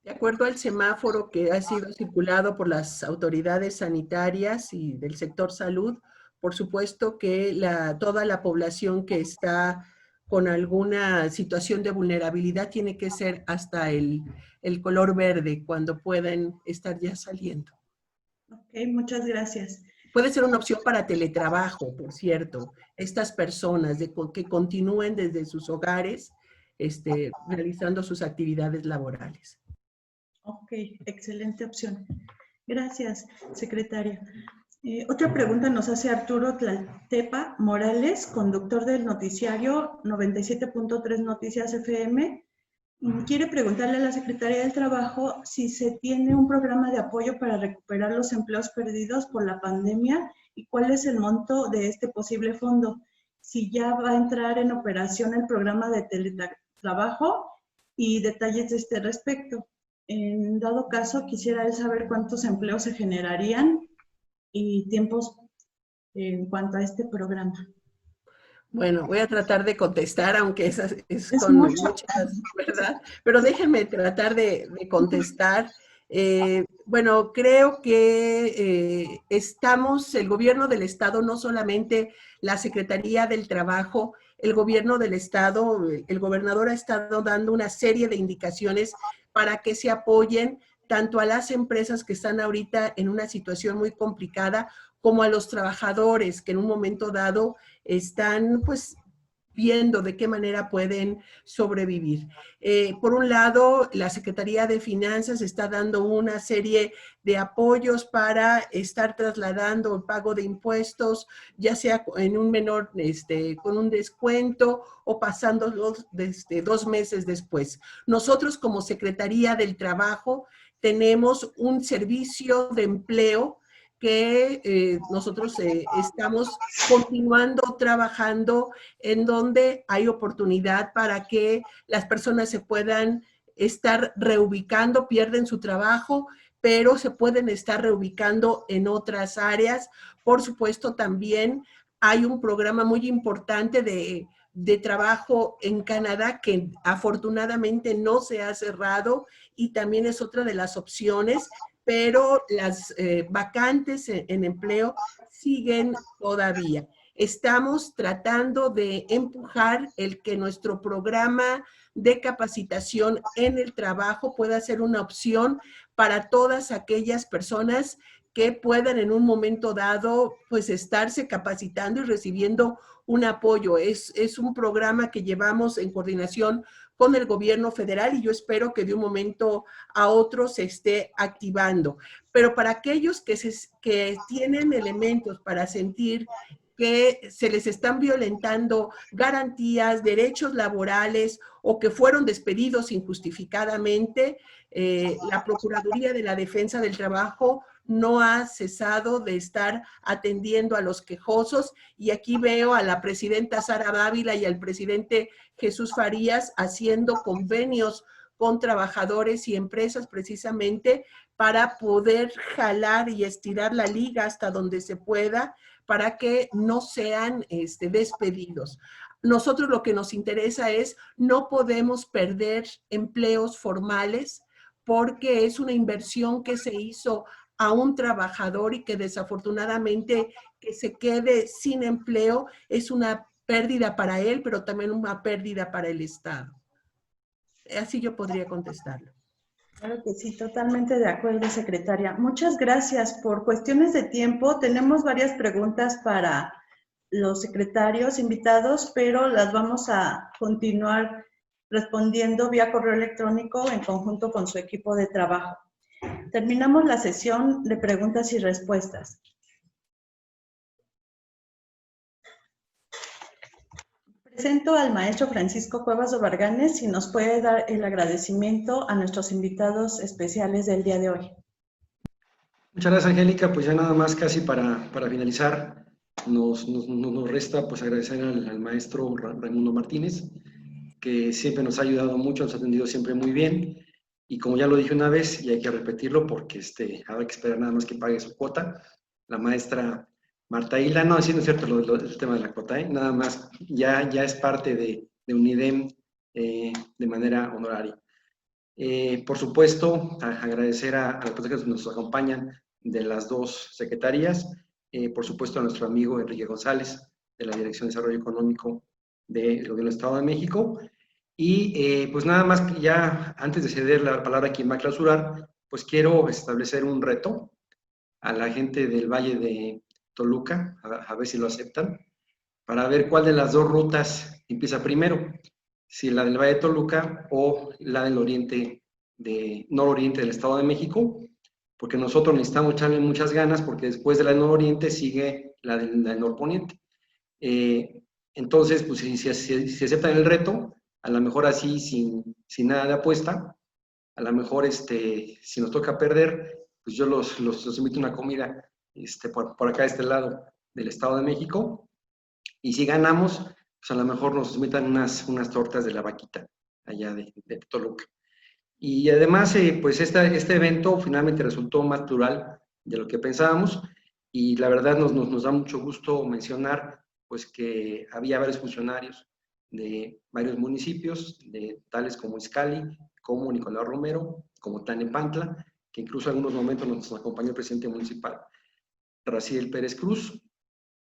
De acuerdo al semáforo que ha sido circulado por las autoridades sanitarias y del sector salud, por supuesto que toda la población que está con alguna situación de vulnerabilidad tiene que ser hasta el color verde cuando pueden estar ya saliendo. Ok, muchas gracias. Puede ser una opción para teletrabajo, por cierto. Estas personas que continúen desde sus hogares realizando sus actividades laborales. Ok, excelente opción. Gracias, secretaria. Otra pregunta nos hace Arturo Tlaltepa Morales, conductor del noticiario 97.3 Noticias FM. Quiere preguntarle a la Secretaría del Trabajo si se tiene un programa de apoyo para recuperar los empleos perdidos por la pandemia y cuál es el monto de este posible fondo. Si ya va a entrar en operación el programa de teletrabajo y detalles de este respecto. En dado caso, quisiera saber cuántos empleos se generarían y tiempos en cuanto a este programa. Bueno, voy a tratar de contestar, aunque es con muchas, ¿verdad? Pero déjenme tratar de contestar. Bueno, creo que el gobierno del Estado, no solamente la Secretaría del Trabajo, el gobierno del Estado, el gobernador ha estado dando una serie de indicaciones para que se apoyen tanto a las empresas que están ahorita en una situación muy complicada, como a los trabajadores que en un momento dado están pues viendo de qué manera pueden sobrevivir. Por un lado, la Secretaría de Finanzas está dando una serie de apoyos para estar trasladando el pago de impuestos, ya sea en un menor, con un descuento o pasándolos desde 2 meses después. Nosotros como Secretaría del Trabajo tenemos un servicio de empleo que nosotros estamos continuando trabajando, en donde hay oportunidad para que las personas se puedan estar reubicando, pierden su trabajo, pero se pueden estar reubicando en otras áreas. Por supuesto, también hay un programa muy importante de trabajo en Canadá que afortunadamente no se ha cerrado y también es otra de las opciones, pero las vacantes en empleo siguen todavía. Estamos tratando de empujar el que nuestro programa de capacitación en el trabajo pueda ser una opción para todas aquellas personas que puedan en un momento dado pues estarse capacitando y recibiendo un apoyo. Es un programa que llevamos en coordinación con el gobierno federal y yo espero que de un momento a otro se esté activando. Pero para aquellos que tienen elementos para sentir que se les están violentando garantías, derechos laborales o que fueron despedidos injustificadamente, la Procuraduría de la Defensa del Trabajo no ha cesado de estar atendiendo a los quejosos y aquí veo a la presidenta Sara Dávila y al presidente Jesús Farías haciendo convenios con trabajadores y empresas precisamente para poder jalar y estirar la liga hasta donde se pueda para que no sean despedidos. Nosotros lo que nos interesa es no podemos perder empleos formales porque es una inversión que se hizo a un trabajador y que desafortunadamente que se quede sin empleo es una pérdida para él, pero también una pérdida para el Estado. Así yo podría contestarlo. Claro que sí, totalmente de acuerdo, secretaria. Muchas gracias. Por cuestiones de tiempo, tenemos varias preguntas para los secretarios invitados, pero las vamos a continuar respondiendo vía correo electrónico en conjunto con su equipo de trabajo. Terminamos la sesión de preguntas y respuestas. Presento al maestro Francisco Cuevas Dobarganes y nos puede dar el agradecimiento a nuestros invitados especiales del día de hoy. Muchas gracias, Angélica. Pues ya nada más casi para finalizar, nos resta pues agradecer al maestro Raimundo Martínez, que siempre nos ha ayudado mucho, nos ha atendido siempre muy bien. Y como ya lo dije una vez, y hay que repetirlo porque habrá que esperar nada más que pague su cuota, la maestra Marta Hilda, no, sí no es cierto el tema de la cuota, nada más, ya es parte de UNIDEM de manera honoraria. Por supuesto, agradecer a las personas que nos acompañan de las dos secretarías, por supuesto a nuestro amigo Enrique González, de la Dirección de Desarrollo Económico del Gobierno del Estado de México. Y pues nada más, ya antes de ceder la palabra a quien va a clausurar, pues quiero establecer un reto a la gente del Valle de Toluca, a ver si lo aceptan, para ver cuál de las dos rutas empieza primero, si la del Valle de Toluca o la del nororiente del Estado de México, porque nosotros necesitamos echarle muchas ganas, porque después de la del nororiente sigue la del norponiente. Entonces, pues si aceptan el reto, a lo mejor así, sin nada de apuesta, a lo mejor si nos toca perder, pues yo los invito a una comida por acá de este lado del Estado de México, y si ganamos, pues a lo mejor nos invitan unas tortas de la vaquita, allá de Toluca. Y además, pues este evento finalmente resultó más plural de lo que pensábamos, y la verdad nos da mucho gusto mencionar pues que había varios funcionarios de varios municipios, tales como Izcalli, como Nicolás Romero, como Tlalnepantla, que incluso en algunos momentos nos acompañó el presidente municipal, Raciel Pérez Cruz,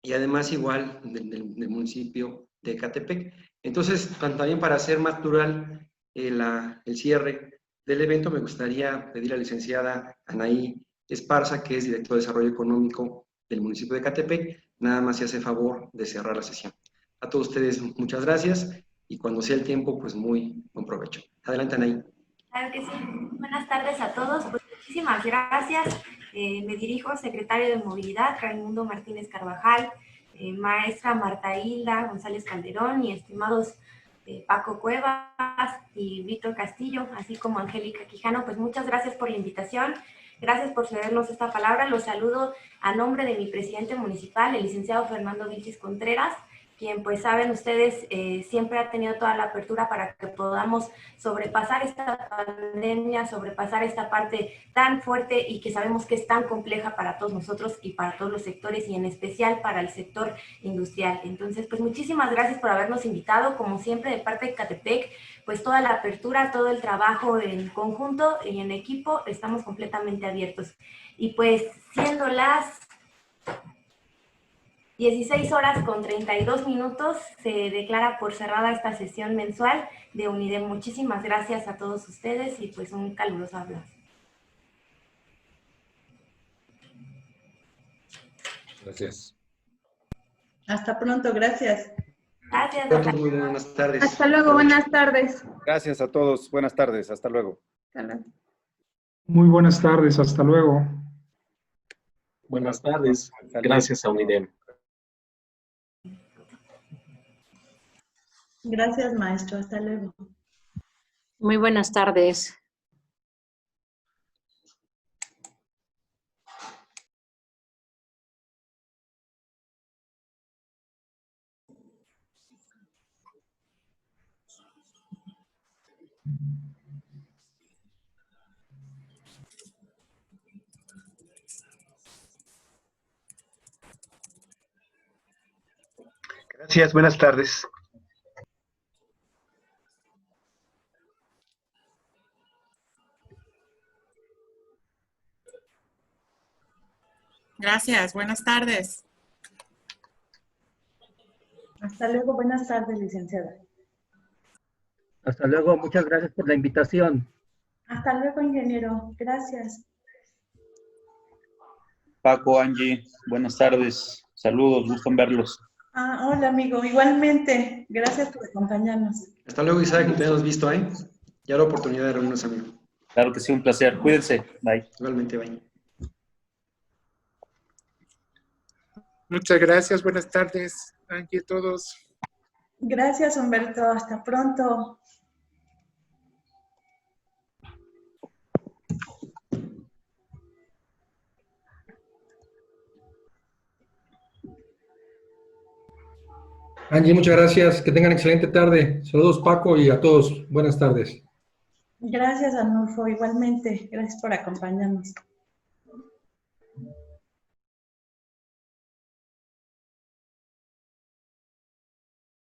y además igual del municipio de Ecatepec. Entonces, también para hacer más plural el cierre del evento, me gustaría pedir a la licenciada Anaí Esparza, que es directora de Desarrollo Económico del municipio de Ecatepec, nada más se hace favor de cerrar la sesión. A todos ustedes, muchas gracias, y cuando sea el tiempo, pues muy buen provecho. Adelante, Anaí. Claro que sí. Buenas tardes a todos. Pues muchísimas gracias. Me dirijo al secretario de Movilidad, Raimundo Martínez Carvajal, maestra Marta Hilda González Calderón y estimados Paco Cuevas y Víctor Castillo, así como Angélica Quijano. Pues muchas gracias por la invitación. Gracias por cedernos esta palabra. Los saludo a nombre de mi presidente municipal, el licenciado Fernando Vilchis Contreras, quien, pues saben ustedes, siempre ha tenido toda la apertura para que podamos sobrepasar esta pandemia, sobrepasar esta parte tan fuerte y que sabemos que es tan compleja para todos nosotros y para todos los sectores y en especial para el sector industrial. Entonces, pues muchísimas gracias por habernos invitado, como siempre de parte de Ecatepec, pues toda la apertura, todo el trabajo en conjunto y en equipo, estamos completamente abiertos. Y pues siendo las 16:32 se declara por cerrada esta sesión mensual de UNIDEM. Muchísimas gracias a todos ustedes y pues un caluroso abrazo. Gracias. Hasta pronto, gracias. Gracias. Muy buenas tardes. Hasta luego, buenas tardes. Gracias a todos. Buenas tardes. Hasta luego. Hasta luego. Muy buenas tardes, hasta luego. Buenas tardes. Gracias a UNIDEM. Gracias, maestro. Hasta luego. Muy buenas tardes. Gracias, buenas tardes. Gracias, buenas tardes. Hasta luego, buenas tardes, licenciada. Hasta luego, muchas gracias por la invitación. Hasta luego, ingeniero. Gracias. Paco, Angie, buenas tardes. Saludos, gusto en verlos. Hola, amigo. Igualmente. Gracias por acompañarnos. Hasta luego, Isaac. Ya nos has visto, ¿eh? Ya la oportunidad de reunirnos, amigo. Claro que sí, un placer. Cuídense. Bye. Igualmente, bye. Muchas gracias, buenas tardes, Angie, a todos. Gracias, Humberto. Hasta pronto. Angie, muchas gracias. Que tengan excelente tarde. Saludos, Paco, y a todos. Buenas tardes. Gracias, Arnulfo. Igualmente. Gracias por acompañarnos.